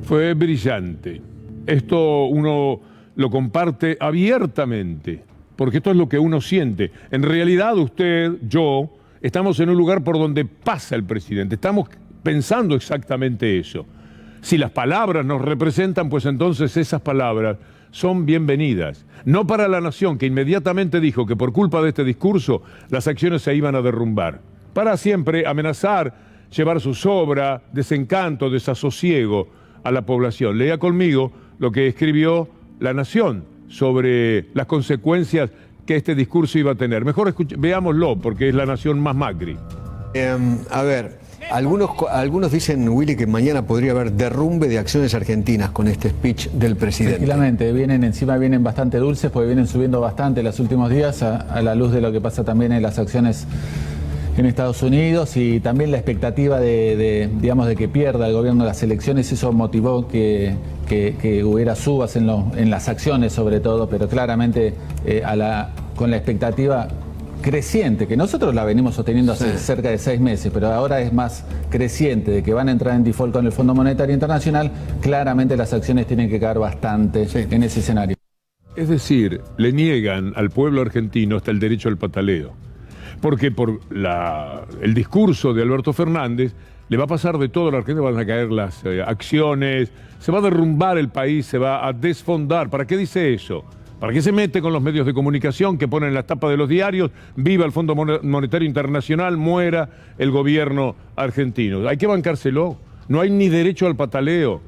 Fue brillante. Esto uno lo comparte abiertamente, porque esto es lo que uno siente. En realidad usted, yo, estamos en un lugar por donde pasa el presidente. Estamos pensando exactamente eso. Si las palabras nos representan, pues entonces esas palabras son bienvenidas. No para La Nación, que inmediatamente dijo que por culpa de este discurso las acciones se iban a derrumbar. Para siempre amenazar, llevar zozobra, desencanto, desasosiego a la población. Lea conmigo lo que escribió La Nación sobre las consecuencias que este discurso iba a tener. Mejor veámoslo, porque es La Nación más Macri. A ver, algunos dicen, Willy, que mañana podría haber derrumbe de acciones argentinas con este speech del presidente. Tranquilamente, vienen bastante dulces porque vienen subiendo bastante los últimos días a la luz de lo que pasa también en las acciones en Estados Unidos y también la expectativa de que pierda el gobierno las elecciones. Eso motivó que hubiera subas en las acciones sobre todo, pero claramente con la expectativa creciente, que nosotros la venimos sosteniendo hace cerca de 6 meses, pero ahora es más creciente, de que van a entrar en default con el Fondo Monetario Internacional, claramente las acciones tienen que caer bastante en ese escenario. Es decir, le niegan al pueblo argentino hasta el derecho al pataleo, porque por el discurso de Alberto Fernández le va a pasar de todo a la Argentina, van a caer las acciones, se va a derrumbar el país, se va a desfondar. ¿Para qué dice eso? ¿Para qué se mete con los medios de comunicación que ponen las tapas de los diarios? Viva el Fondo Monetario Internacional, muera el gobierno argentino. Hay que bancárselo. No hay ni derecho al pataleo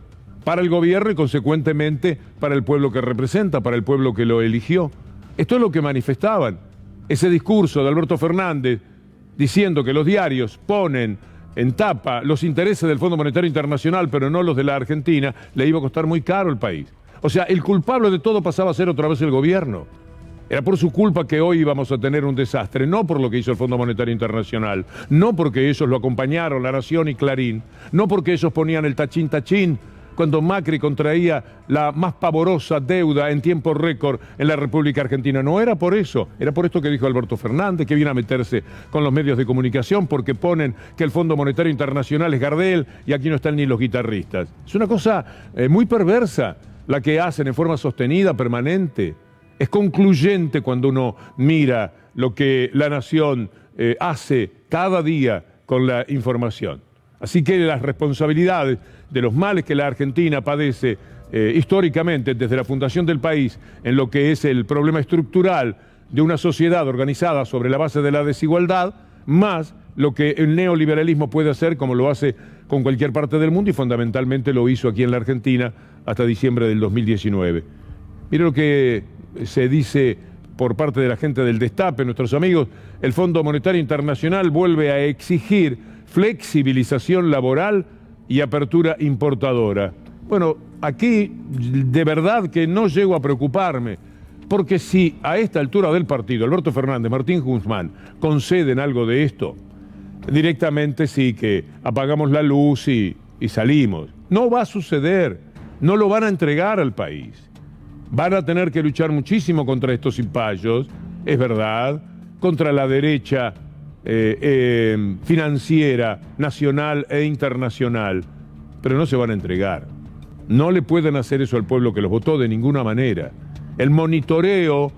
para el gobierno y consecuentemente para el pueblo que representa, para el pueblo que lo eligió. Esto es lo que manifestaban. Ese discurso de Alberto Fernández diciendo que los diarios ponen en tapa los intereses del Fondo Monetario Internacional, pero no los de la Argentina, le iba a costar muy caro al país. O sea, el culpable de todo pasaba a ser otra vez el gobierno. Era por su culpa que hoy íbamos a tener un desastre, no por lo que hizo el Fondo Monetario Internacional, no porque ellos lo acompañaron, La Nación y Clarín, no porque ellos ponían el tachín cuando Macri contraía la más pavorosa deuda en tiempo récord en la República Argentina. No era por eso, era por esto que dijo Alberto Fernández, que viene a meterse con los medios de comunicación porque ponen que el Fondo Monetario Internacional es Gardel y aquí no están ni los guitarristas. Es una cosa muy perversa la que hacen en forma sostenida, permanente. Es concluyente cuando uno mira lo que La Nación hace cada día con la información. Así que las responsabilidades de los males que la Argentina padece históricamente desde la fundación del país en lo que es el problema estructural de una sociedad organizada sobre la base de la desigualdad, más lo que el neoliberalismo puede hacer, como lo hace con cualquier parte del mundo y fundamentalmente lo hizo aquí en la Argentina hasta diciembre del 2019. Mire lo que se dice por parte de la gente del Destape, nuestros amigos. El Fondo Monetario Internacional vuelve a exigir flexibilización laboral y apertura importadora. Bueno, aquí de verdad que no llego a preocuparme, porque si a esta altura del partido Alberto Fernández, Martín Guzmán conceden algo de esto, directamente sí que apagamos la luz y salimos. No va a suceder, no lo van a entregar al país. Van a tener que luchar muchísimo contra estos cipayos, es verdad, contra la derecha financiera, nacional e internacional, pero no se van a entregar. No le pueden hacer eso al pueblo que los votó de ninguna manera. El monitoreo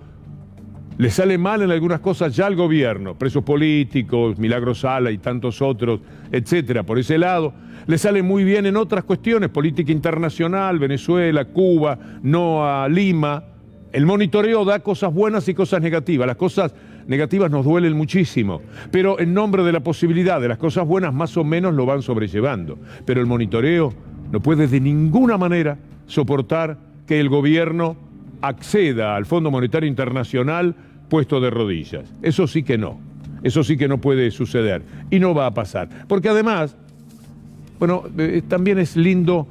le sale mal en algunas cosas ya al gobierno, presos políticos, Milagro Sala y tantos otros, etcétera, por ese lado. Le sale muy bien en otras cuestiones, política internacional, Venezuela, Cuba, no a Lima. El monitoreo da cosas buenas y cosas negativas. Las cosas negativas nos duelen muchísimo, pero en nombre de la posibilidad de las cosas buenas más o menos lo van sobrellevando. Pero el monitoreo no puede de ninguna manera soportar que el gobierno acceda al Fondo Monetario Internacional puesto de rodillas. Eso sí que no. Eso sí que no puede suceder y no va a pasar. Porque además, bueno, también es lindo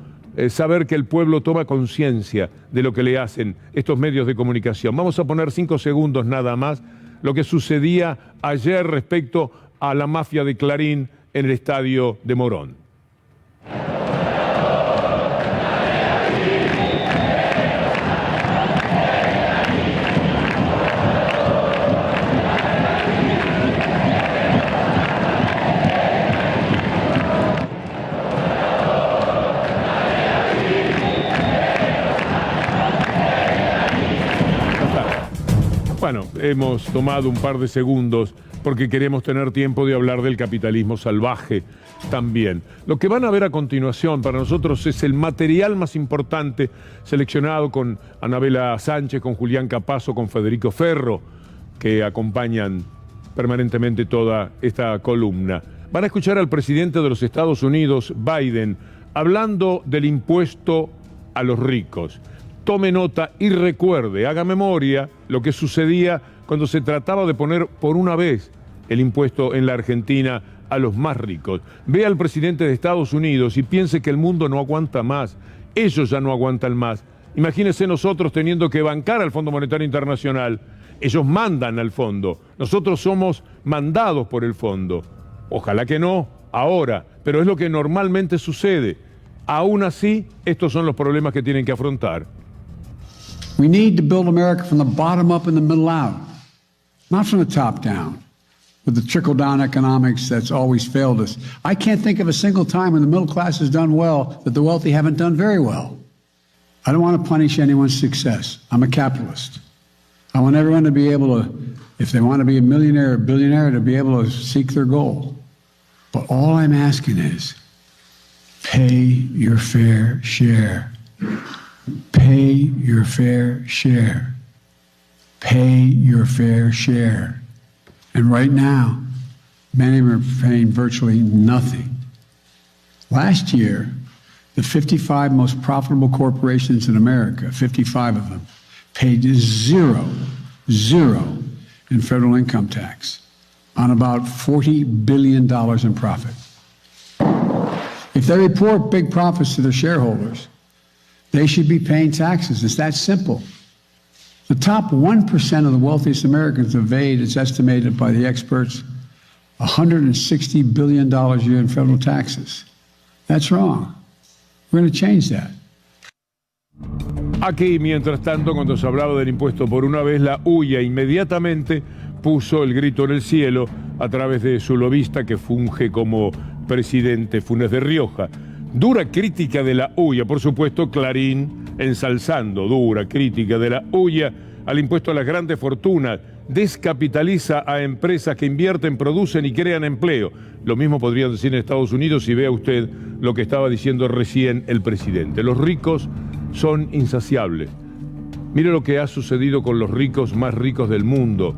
saber que el pueblo toma conciencia de lo que le hacen estos medios de comunicación. Vamos a poner 5 segundos nada más lo que sucedía ayer respecto a la mafia de Clarín en el estadio de Morón. Bueno, hemos tomado un par de segundos porque queremos tener tiempo de hablar del capitalismo salvaje también. Lo que van a ver a continuación para nosotros es el material más importante seleccionado con Anabela Sánchez, con Julián Capazo, con Federico Ferro, que acompañan permanentemente toda esta columna. Van a escuchar al presidente de los Estados Unidos, Biden, hablando del impuesto a los ricos. Tome nota y recuerde, haga memoria lo que sucedía cuando se trataba de poner por una vez el impuesto en la Argentina a los más ricos. Ve al presidente de Estados Unidos y piense que el mundo no aguanta más. Ellos ya no aguantan más. Imagínense nosotros teniendo que bancar al Fondo Monetario Internacional. Ellos mandan al fondo. Nosotros somos mandados por el fondo. Ojalá que no ahora, pero es lo que normalmente sucede. Aún así, estos son los problemas que tienen que afrontar. We need to build America from the bottom up and the middle out, not from the top down, with the trickle-down economics that's always failed us. I can't think of a single time when the middle class has done well that the wealthy haven't done very well. I don't want to punish anyone's success. I'm a capitalist. I want everyone to be able to, if they want to be a millionaire or billionaire, to be able to seek their goal. But all I'm asking is, pay your fair share. Pay your fair share. Pay your fair share. And right now, many of them are paying virtually nothing. Last year, the 55 most profitable corporations in America, 55 of them, paid zero in federal income tax on about $40 billion in profit. If they report big profits to their shareholders, they should be paying taxes. It's that simple. The top 1% of the wealthiest Americans evade, it's estimated by the experts, $160 billion a year in federal taxes. That's wrong. We're going to change that. Aquí, mientras tanto, cuando se hablaba del impuesto por una vez, la UIA inmediatamente puso el grito en el cielo a través de su lobista que funge como presidente, Funes de Rioja. Dura crítica de la UIA, por supuesto, Clarín ensalzando, dura crítica de la UIA al impuesto a las grandes fortunas, descapitaliza a empresas que invierten, producen y crean empleo. Lo mismo podría decir en Estados Unidos si vea usted lo que estaba diciendo recién el presidente. Los ricos son insaciables. Mire lo que ha sucedido con los ricos más ricos del mundo.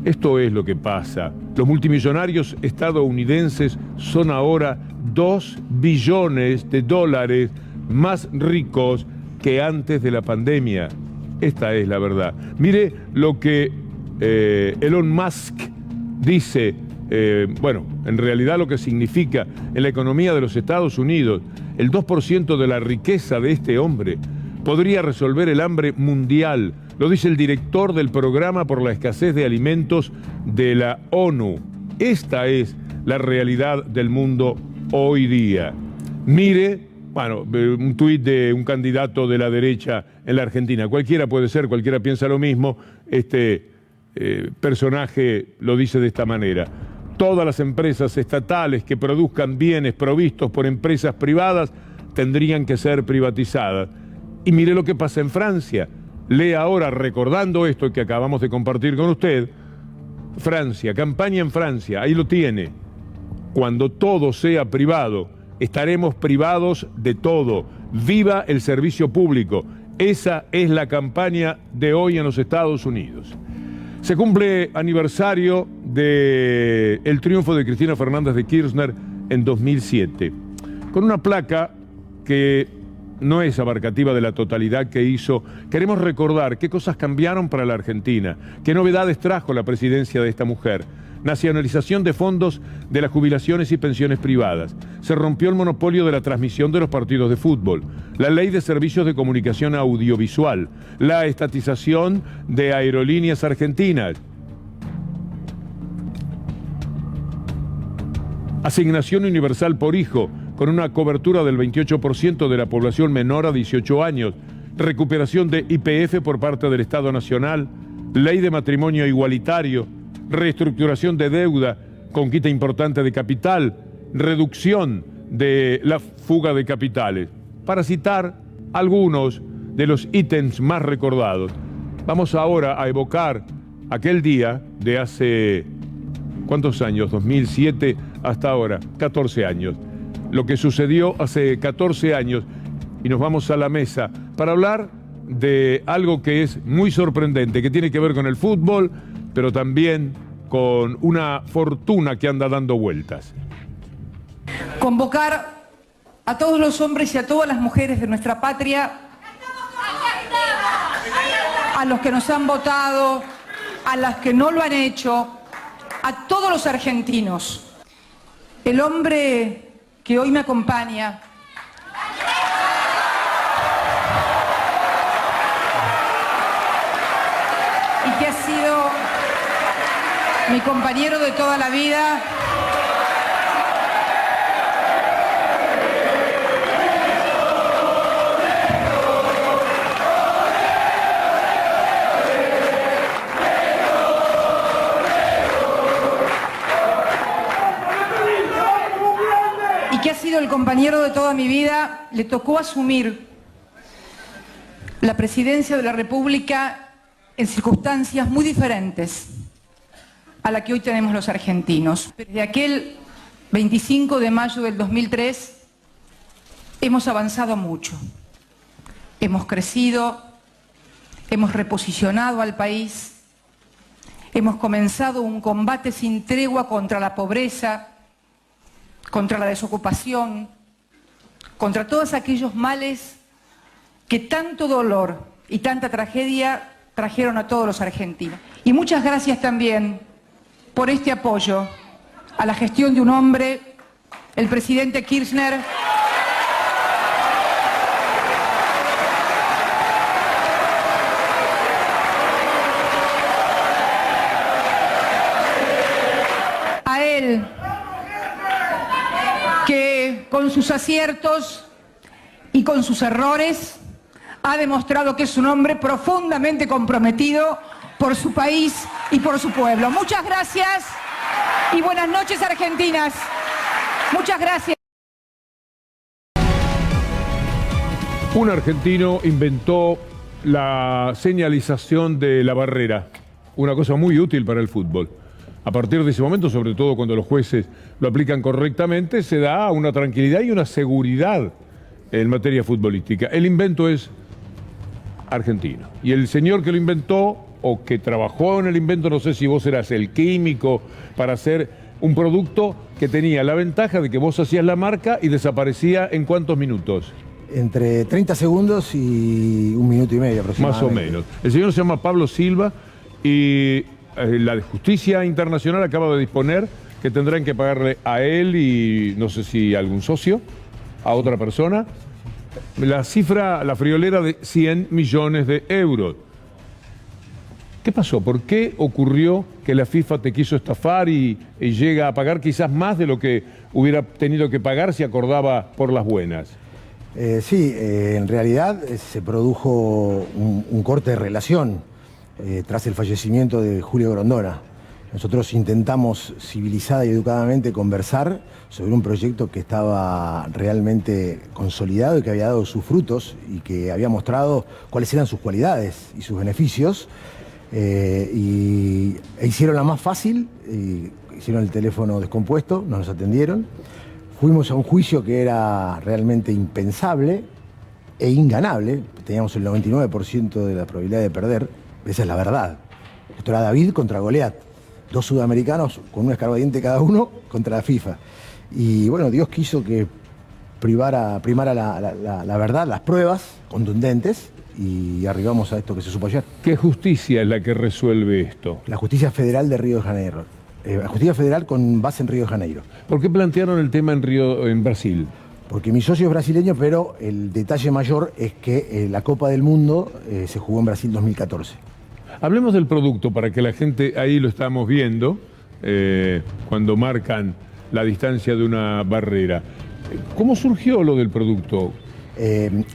Esto es lo que pasa. Los multimillonarios estadounidenses son ahora 2 billones de dólares más ricos que antes de la pandemia. Esta es la verdad. Mire lo que Elon Musk dice, en realidad lo que significa en la economía de los Estados Unidos. El 2% de la riqueza de este hombre podría resolver el hambre mundial. Lo dice el director del programa por la escasez de alimentos de la ONU. Esta es la realidad del mundo hoy día. Mire, un tuit de un candidato de la derecha en la Argentina. Cualquiera puede ser, cualquiera piensa lo mismo. Este personaje lo dice de esta manera. Todas las empresas estatales que produzcan bienes provistos por empresas privadas tendrían que ser privatizadas. Y mire lo que pasa en Francia. Lea ahora, recordando esto que acabamos de compartir con usted, Francia, campaña en Francia, ahí lo tiene. Cuando todo sea privado, estaremos privados de todo. Viva el servicio público. Esa es la campaña de hoy en los Estados Unidos. Se cumple aniversario del triunfo de Cristina Fernández de Kirchner en 2007, con una placa que no es abarcativa de la totalidad que hizo. Queremos recordar qué cosas cambiaron para la Argentina, qué novedades trajo la presidencia de esta mujer. Nacionalización de fondos de las jubilaciones y pensiones privadas. Se rompió el monopolio de la transmisión de los partidos de fútbol. La ley de servicios de comunicación audiovisual. La estatización de Aerolíneas Argentinas. Asignación universal por hijo, con una cobertura del 28% de la población menor a 18 años. Recuperación de YPF por parte del Estado Nacional. Ley de matrimonio igualitario. Reestructuración de deuda, conquista importante de capital, reducción de la fuga de capitales. Para citar algunos de los ítems más recordados. Vamos ahora a evocar aquel día de hace, ¿cuántos años? 2007 hasta ahora, 14 años. Lo que sucedió hace 14 años y nos vamos a la mesa para hablar de algo que es muy sorprendente, que tiene que ver con el fútbol, pero también con una fortuna que anda dando vueltas. Convocar a todos los hombres y a todas las mujeres de nuestra patria, a los que nos han votado, a las que no lo han hecho, a todos los argentinos. El hombre que hoy me acompaña y que ha sido mi compañero de toda la vida, el compañero de toda mi vida, le tocó asumir la presidencia de la República en circunstancias muy diferentes a la que hoy tenemos los argentinos. Desde aquel 25 de mayo del 2003 hemos avanzado mucho, hemos crecido, hemos reposicionado al país, hemos comenzado un combate sin tregua contra la pobreza, contra la desocupación, contra todos aquellos males que tanto dolor y tanta tragedia trajeron a todos los argentinos. Y muchas gracias también por este apoyo a la gestión de un hombre, el presidente Kirchner, a él, que con sus aciertos y con sus errores ha demostrado que es un hombre profundamente comprometido por su país y por su pueblo. Muchas gracias y buenas noches, argentinas. Muchas gracias. Un argentino inventó la señalización de la barrera, una cosa muy útil para el fútbol. A partir de ese momento, sobre todo cuando los jueces lo aplican correctamente, se da una tranquilidad y una seguridad en materia futbolística. El invento es argentino. Y el señor que lo inventó, o que trabajó en el invento, no sé si vos eras el químico, para hacer un producto que tenía la ventaja de que vos hacías la marca y desaparecía en ¿cuántos minutos? Entre 30 segundos y 1 minuto y medio aproximadamente. Más o menos. El señor se llama Pablo Silva y la Justicia Internacional acaba de disponer que tendrán que pagarle a él y no sé si a algún socio, a otra persona, la cifra, la friolera de 100 millones de euros. ¿Qué pasó? ¿Por qué ocurrió que la FIFA te quiso estafar y llega a pagar quizás más de lo que hubiera tenido que pagar si acordaba por las buenas? Sí, en realidad se produjo un corte de relación tras el fallecimiento de Julio Grondona. Nosotros intentamos civilizada y educadamente conversar sobre un proyecto que estaba realmente consolidado y que había dado sus frutos y que había mostrado cuáles eran sus cualidades y sus beneficios. E hicieron la más fácil, hicieron el teléfono descompuesto, no nos atendieron. Fuimos a un juicio que era realmente impensable e inganable. Teníamos el 99% de la probabilidad de perder. Esa es la verdad. Esto era David contra Goliat. 2 sudamericanos con un escarbadiente cada uno contra la FIFA. Y bueno, Dios quiso que primara la verdad, las pruebas contundentes, y arribamos a esto que se supo ayer. ¿Qué justicia es la que resuelve esto? La Justicia Federal de Río de Janeiro. La Justicia Federal con base en Río de Janeiro. ¿Por qué plantearon el tema en Brasil? Porque mi socio es brasileño, pero el detalle mayor es que la Copa del Mundo se jugó en Brasil 2014. Hablemos del producto para que la gente, ahí lo estamos viendo, cuando marcan la distancia de una barrera. ¿Cómo surgió lo del producto?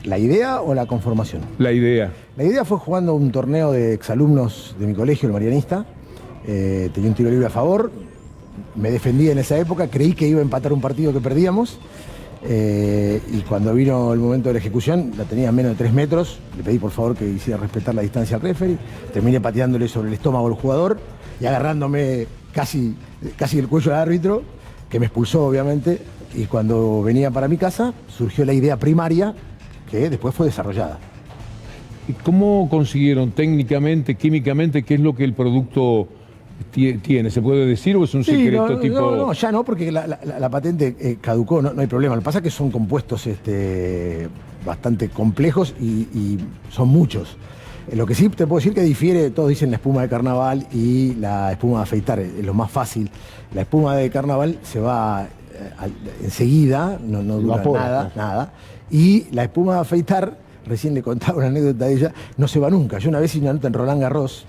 ¿La idea o la conformación? La idea. La idea fue jugando un torneo de exalumnos de mi colegio, el Marianista. Tenía un tiro libre a favor, me defendí en esa época, creí que iba a empatar un partido que perdíamos. Y cuando vino el momento de la ejecución, la tenía a menos de 3 metros, le pedí por favor que hiciera respetar la distancia al referee, terminé pateándole sobre el estómago al jugador y agarrándome casi el cuello al árbitro, que me expulsó obviamente, y cuando venía para mi casa surgió la idea primaria que después fue desarrollada. ¿Y cómo consiguieron técnicamente, químicamente, qué es lo que el producto tiene? ¿Se puede decir o es un secreto tipo...? No, ya no, porque la patente caducó, no hay problema. Lo que pasa es que son compuestos bastante complejos y son muchos. Lo que sí te puedo decir que difiere, todos dicen la espuma de carnaval y la espuma de afeitar, es lo más fácil. La espuma de carnaval se va enseguida, no dura nada. Y la espuma de afeitar, recién le contaba una anécdota de ella, no se va nunca. Yo una vez hice una nota en Roland Garros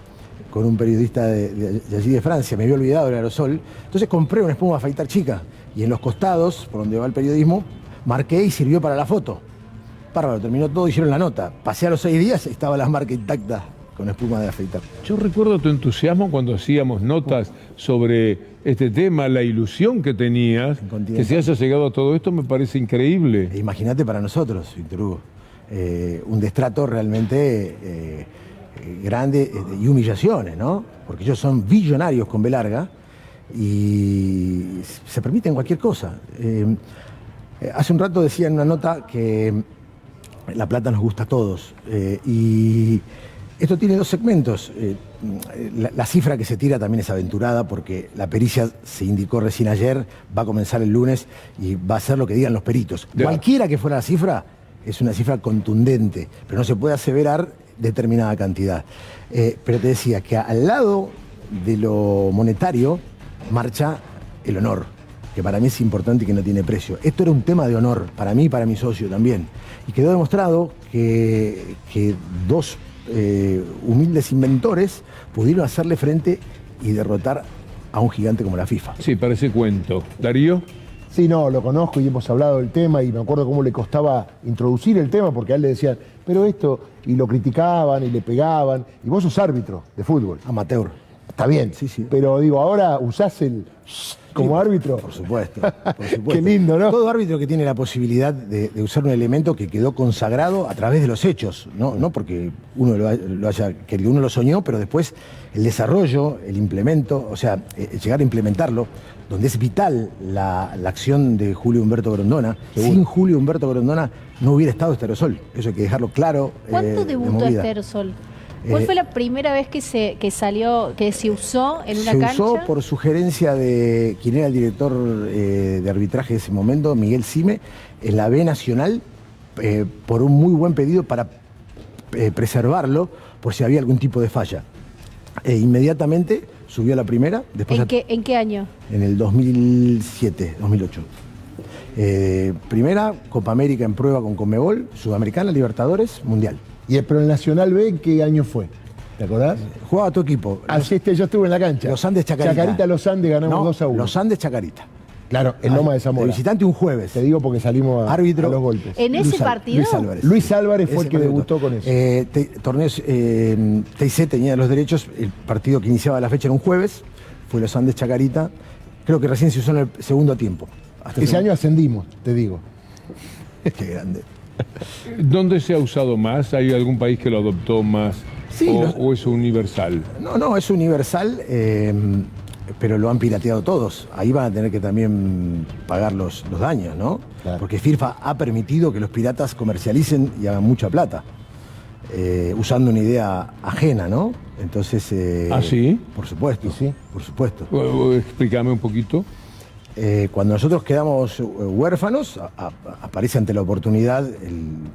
con un periodista de allí de Francia, me había olvidado el aerosol, entonces compré una espuma de afeitar chica y en los costados, por donde va el periodismo, marqué y sirvió para la foto. Bárbaro, terminó todo, hicieron la nota. Pasé a los 6 días y estaba la marca intacta con espuma de afeitar. Yo recuerdo tu entusiasmo cuando hacíamos notas sobre este tema, la ilusión que tenías, que se haya llegado a todo esto me parece increíble. Imagínate para nosotros, Víctor Hugo, un destrato realmente grande y humillaciones, ¿no? Porque ellos son billonarios con B larga y se permiten cualquier cosa. Hace un rato decía en una nota que la plata nos gusta a todos y esto tiene 2 segmentos. La cifra que se tira también es aventurada porque la pericia se indicó recién ayer, va a comenzar el lunes y va a ser lo que digan los peritos. Cualquiera que fuera la cifra, es una cifra contundente, pero no se puede aseverar determinada cantidad. Pero te decía que al lado de lo monetario marcha el honor, que para mí es importante y que no tiene precio. Esto era un tema de honor, para mí y para mi socio también. Y quedó demostrado que 2 humildes inventores pudieron hacerle frente y derrotar a un gigante como la FIFA. Sí, parece cuento. ¿Darío? Sí, no, lo conozco y hemos hablado del tema y me acuerdo cómo le costaba introducir el tema porque a él le decían, pero esto, y lo criticaban y le pegaban, y vos sos árbitro de fútbol. Amateur. Está bien, sí. Pero digo, ahora usás el como árbitro. Por supuesto. Qué lindo, ¿no? Todo árbitro que tiene la posibilidad de usar un elemento que quedó consagrado a través de los hechos, no porque uno lo haya querido, uno lo soñó, pero después el desarrollo, el implemento, o sea, llegar a implementarlo, donde es vital la acción de Julio Humberto Grondona. Seguro. Sin Julio Humberto Grondona no hubiera estado este aerosol. Eso hay que dejarlo claro. ¿Cuánto debutó este aerosol? ¿Cuál fue la primera vez que se usó en una cancha? Se usó por sugerencia de quien era el director de arbitraje de ese momento, Miguel Cime, en la B Nacional, por un muy buen pedido para preservarlo por si había algún tipo de falla. Inmediatamente subió a la primera. Después ¿En qué año? En el 2007, 2008. Primera, Copa América en prueba con Conmebol, Sudamericana, Libertadores, Mundial. Pero el Nacional B, ¿qué año fue? ¿Te acordás? Jugaba tu equipo. Yo estuve en la cancha. Los Andes Chacarita. Chacarita, Los Andes, ganamos 2-1. Los Andes Chacarita. Claro, en Loma de Zamora. De visitante un jueves. Te digo porque salimos a los golpes. ¿En ese partido? Luis Álvarez fue el que debutó con eso. Torneos TIC tenía los derechos. El partido que iniciaba la fecha era un jueves. Fue Los Andes Chacarita. Creo que recién se usó en el segundo tiempo. Ese año ascendimos, te digo. Qué grande. ¿Dónde se ha usado más? ¿Hay algún país que lo adoptó más? Sí, ¿O es universal? No, es universal, pero lo han pirateado todos. Ahí van a tener que también pagar los daños, ¿no? Claro. Porque FIFA ha permitido que los piratas comercialicen y hagan mucha plata, usando una idea ajena, ¿no? Entonces... ¿Ah, sí? Por supuesto, sí, por supuesto. Explícame un poquito. Cuando nosotros quedamos huérfanos, aparece ante la oportunidad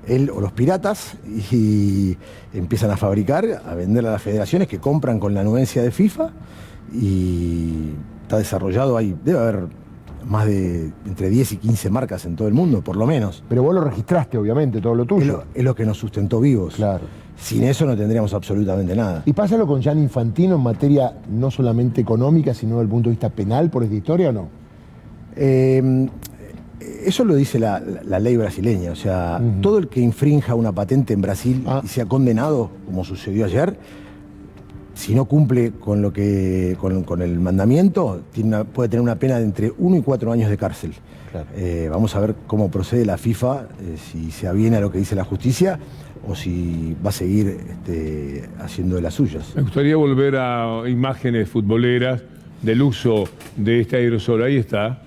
él o los piratas y empiezan a fabricar, a vender a las federaciones que compran con la anuencia de FIFA y está desarrollado ahí. Debe haber más de entre 10 y 15 marcas en todo el mundo, por lo menos. Pero vos lo registraste, obviamente, todo lo tuyo. Es lo que nos sustentó vivos. Claro. Sin eso no tendríamos absolutamente nada. ¿Y pásalo con Gianni Infantino en materia no solamente económica, sino desde el punto de vista penal por esta historia o no? Eso lo dice la ley brasileña, o sea, todo el que infrinja una patente en Brasil y sea condenado, como sucedió ayer, si no cumple con el mandamiento, puede tener una pena de entre 1 y 4 años de cárcel. Claro. Vamos a ver cómo procede la FIFA, si se aviene a lo que dice la justicia o si va a seguir haciendo de las suyas. Me gustaría volver a imágenes futboleras del uso de este aerosol. Ahí está.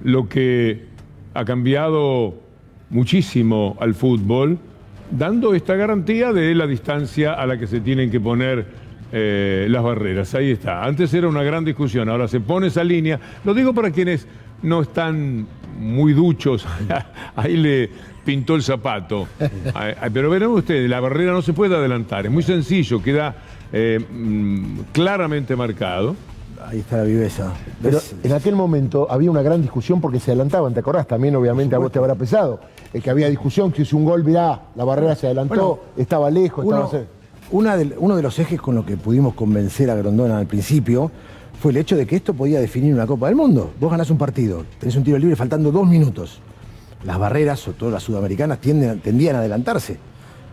Lo que ha cambiado muchísimo al fútbol, dando esta garantía de la distancia a la que se tienen que poner las barreras. Ahí está. Antes era una gran discusión, ahora se pone esa línea. Lo digo para quienes no están muy duchos. Ahí pintó el zapato. Pero verán ustedes, la barrera no se puede adelantar, es muy sencillo, queda claramente marcado. Ahí está la viveza. Pero en aquel momento había una gran discusión porque se adelantaban, ¿te acordás? También obviamente a vos te habrá pesado. Que había discusión, que hizo un gol, mirá, la barrera se adelantó, bueno, estaba lejos, uno de los ejes con lo que pudimos convencer a Grondona al principio fue el hecho de que esto podía definir una Copa del Mundo. Vos ganás un partido, tenés un tiro libre faltando 2 minutos. Las barreras, sobre todo las sudamericanas, tendían a adelantarse.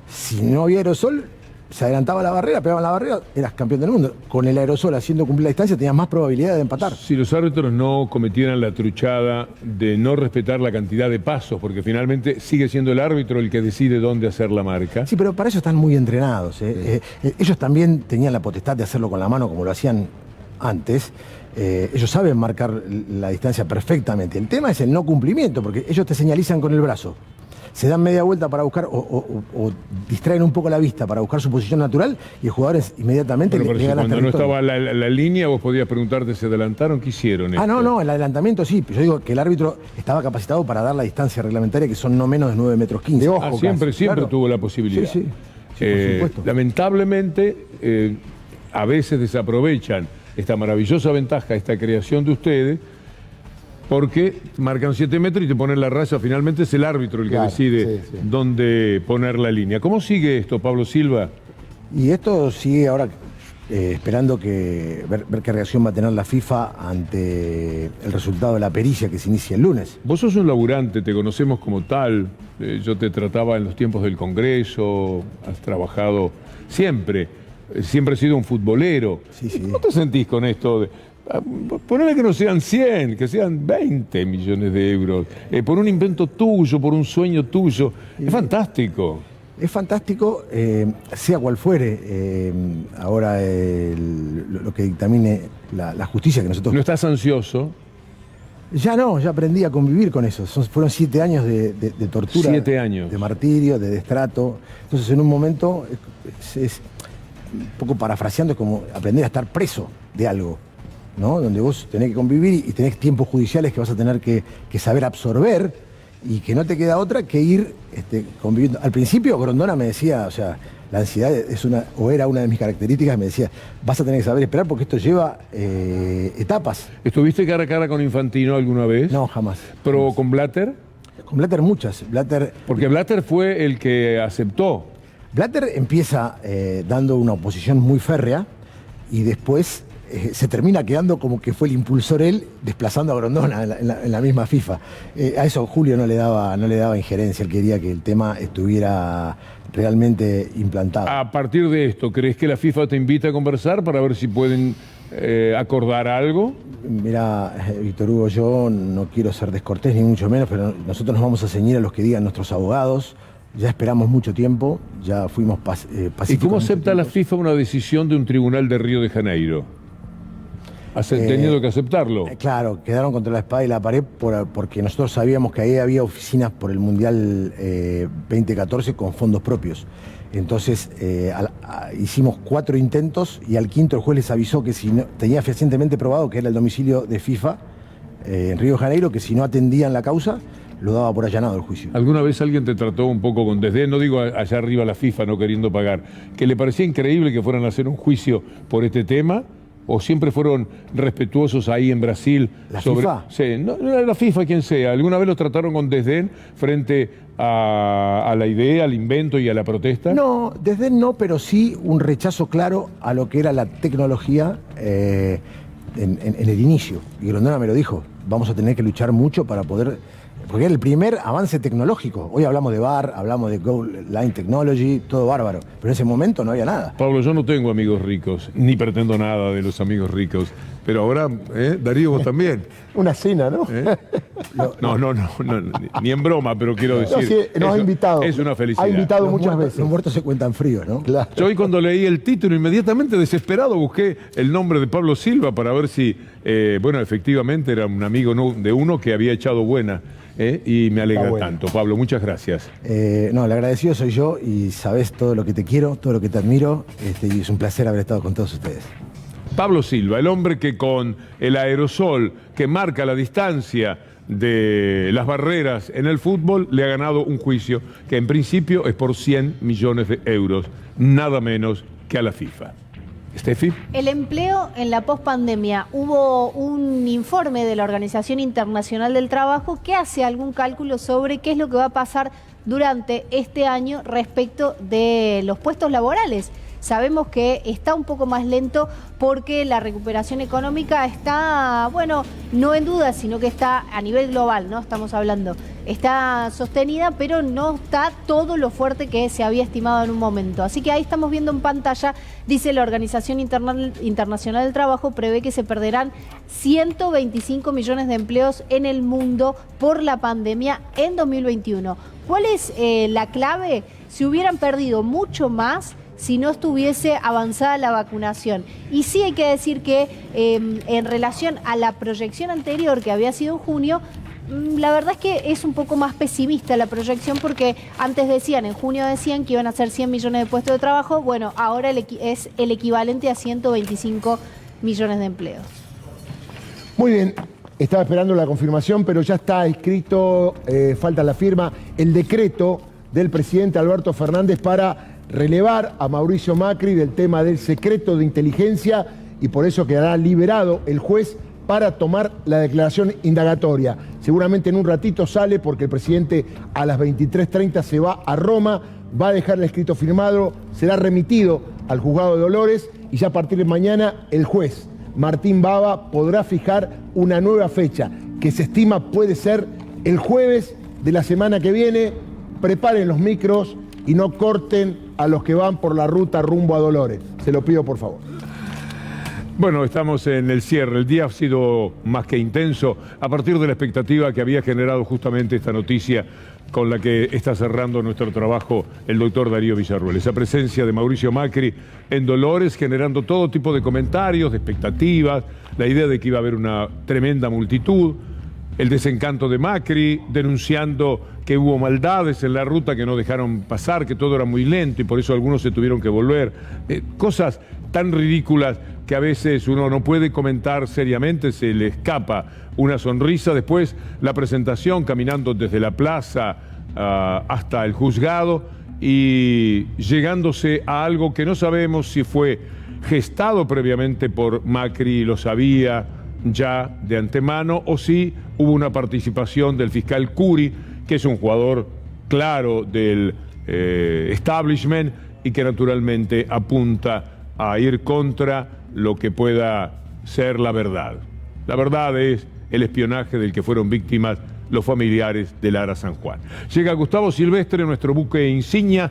Si no había aerosol, se adelantaba la barrera, pegaban la barrera, eras campeón del mundo. Con el aerosol haciendo cumplir la distancia tenías más probabilidad de empatar. Si los árbitros no cometieran la truchada de no respetar la cantidad de pasos, porque finalmente sigue siendo el árbitro el que decide dónde hacer la marca. Sí, pero para eso están muy entrenados. Ellos también tenían la potestad de hacerlo con la mano como lo hacían antes. Ellos saben marcar la distancia perfectamente. El tema es el no cumplimiento, porque ellos te señalizan con el brazo. Se dan media vuelta para buscar o distraen un poco la vista para buscar su posición natural y el jugador inmediatamente le gana. Cuando no estaba la línea, vos podías preguntarte, ¿se adelantaron? ¿Qué hicieron? No, el adelantamiento sí. Yo digo que el árbitro estaba capacitado para dar la distancia reglamentaria, que son no menos de 9 metros 15. De ojo, siempre claro. Tuvo la posibilidad. Sí, por supuesto. Lamentablemente, a veces desaprovechan esta maravillosa ventaja, esta creación de ustedes, porque marcan 7 metros y te ponen la raya. Finalmente es el árbitro el que decide dónde poner la línea. ¿Cómo sigue esto, Pablo Silva? Y esto sigue ahora esperando ver qué reacción va a tener la FIFA ante el resultado de la pericia que se inicia el lunes. Vos sos un laburante, te conocemos como tal. Yo te trataba en los tiempos del Congreso, has trabajado siempre has sido un futbolero. ¿Cómo te sentís con esto? Ponele que no sean 100, que sean 20 millones de euros, por un invento tuyo, por un sueño tuyo. Es fantástico. Es fantástico, sea cual fuere. Ahora lo que dictamine la justicia que nosotros... ¿No estás ansioso? Ya no, ya aprendí a convivir con eso. Fueron 7 años de tortura. 7 años. De martirio, de destrato. Entonces en un momento, es un poco parafraseando, es como aprender a estar preso de algo, ¿no? Donde vos tenés que convivir y tenés tiempos judiciales que vas a tener que saber absorber y que no te queda otra que ir conviviendo. Al principio Grondona me decía, o sea, la ansiedad era una de mis características, me decía, vas a tener que saber esperar porque esto lleva etapas. ¿Estuviste cara a cara con Infantino alguna vez? No, jamás. ¿Pero jamás. con Blatter? Con Blatter muchas. Porque Blatter fue el que aceptó. Blatter empieza dando una oposición muy férrea y después se termina quedando como que fue el impulsor él, desplazando a Grondona en la misma FIFA. A eso Julio no le daba injerencia, él quería que el tema estuviera realmente implantado. A partir de esto, ¿crees que la FIFA te invita a conversar para ver si pueden acordar algo? Mira, Víctor Hugo, yo no quiero ser descortés ni mucho menos, pero nosotros nos vamos a ceñir a los que digan nuestros abogados. Ya esperamos mucho tiempo, ya fuimos pacíficos. ¿Y cómo acepta la FIFA una decisión de un tribunal de Río de Janeiro? ¿Has tenido que aceptarlo? Claro, quedaron contra la espada y la pared porque nosotros sabíamos que ahí había oficinas por el Mundial 2014 con fondos propios. Entonces hicimos 4 intentos y al quinto el juez les avisó que si no, tenía fehacientemente probado que era el domicilio de FIFA en Río de Janeiro, que si no atendían la causa, lo daba por allanado el juicio. ¿Alguna vez alguien te trató un poco con desdén? No digo allá arriba la FIFA no queriendo pagar, que le parecía increíble que fueran a hacer un juicio por este tema, o siempre fueron respetuosos ahí en Brasil? ¿La FIFA? Sí, no, la FIFA, quien sea. ¿Alguna vez los trataron con desdén frente a la idea, al invento y a la protesta? No, desdén no, pero sí un rechazo claro a lo que era la tecnología en el inicio. Y Grondona me lo dijo, vamos a tener que luchar mucho para poder... Porque era el primer avance tecnológico. Hoy hablamos de VAR, hablamos de Goal Line Technology, todo bárbaro. Pero en ese momento no había nada. Pablo, yo no tengo amigos ricos, ni pretendo nada de los amigos ricos. Pero ahora, Darío, vos también. Una cena, ¿no? No, ni en broma, pero quiero decir... No, sí, nos ha invitado. Es una felicidad. Ha invitado muchas veces. Los muertos se cuentan fríos, ¿no? Claro. Yo hoy cuando leí el título, inmediatamente desesperado, busqué el nombre de Pablo Silva para ver si, bueno, efectivamente era un amigo de uno que había echado buena. Y me alegra tanto. Pablo, muchas gracias. No, el agradecido soy yo y sabés todo lo que te quiero, todo lo que te admiro, y es un placer haber estado con todos ustedes. Pablo Silva, el hombre que con el aerosol que marca la distancia de las barreras en el fútbol, le ha ganado un juicio que en principio es por 100 millones de euros, nada menos que a la FIFA. Steffi. El empleo en la pospandemia. Hubo un informe de la Organización Internacional del Trabajo que hace algún cálculo sobre qué es lo que va a pasar durante este año respecto de los puestos laborales. Sabemos que está un poco más lento porque la recuperación económica está, bueno, no en duda, sino que está a nivel global, ¿no? Estamos hablando. Está sostenida, pero no está todo lo fuerte que se había estimado en un momento. Así que ahí estamos viendo en pantalla, dice la Organización Internacional del Trabajo, prevé que se perderán 125 millones de empleos en el mundo por la pandemia en 2021. ¿Cuál es la clave? Se hubieran perdido mucho más si no estuviese avanzada la vacunación. Y sí hay que decir que en relación a la proyección anterior, que había sido en junio, la verdad es que es un poco más pesimista la proyección, porque antes decían, en junio decían que iban a ser 100 millones de puestos de trabajo, bueno, ahora es el equivalente a 125 millones de empleos. Muy bien, estaba esperando la confirmación, pero ya está escrito, falta la firma, el decreto del presidente Alberto Fernández para relevar a Mauricio Macri del tema del secreto de inteligencia, y por eso quedará liberado el juez para tomar la declaración indagatoria. Seguramente en un ratito sale, porque el presidente a las 23:30 se va a Roma, va a dejar el escrito firmado, será remitido al juzgado de Dolores, y ya a partir de mañana el juez Martín Bava podrá fijar una nueva fecha que se estima puede ser el jueves de la semana que viene. Preparen los micros y no corten a los que van por la ruta rumbo a Dolores. Se lo pido, por favor. Bueno, estamos en el cierre. El día ha sido más que intenso a partir de la expectativa que había generado justamente esta noticia con la que está cerrando nuestro trabajo el doctor Darío Villarruel. Esa presencia de Mauricio Macri en Dolores generando todo tipo de comentarios, de expectativas, la idea de que iba a haber una tremenda multitud, el desencanto de Macri, denunciando que hubo maldades en la ruta que no dejaron pasar, que todo era muy lento y por eso algunos se tuvieron que volver. Cosas tan ridículas que a veces uno no puede comentar seriamente, se le escapa una sonrisa. Después la presentación caminando desde la plaza hasta el juzgado y llegándose a algo que no sabemos si fue gestado previamente por Macri, lo sabía ya de antemano, o si hubo una participación del fiscal Curi, que es un jugador claro del establishment y que naturalmente apunta a ir contra lo que pueda ser la verdad. La verdad es el espionaje del que fueron víctimas los familiares de Lara San Juan. Llega Gustavo Silvestre, nuestro buque insignia,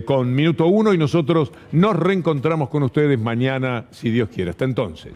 con Minuto 1, y nosotros nos reencontramos con ustedes mañana, si Dios quiere. Hasta entonces.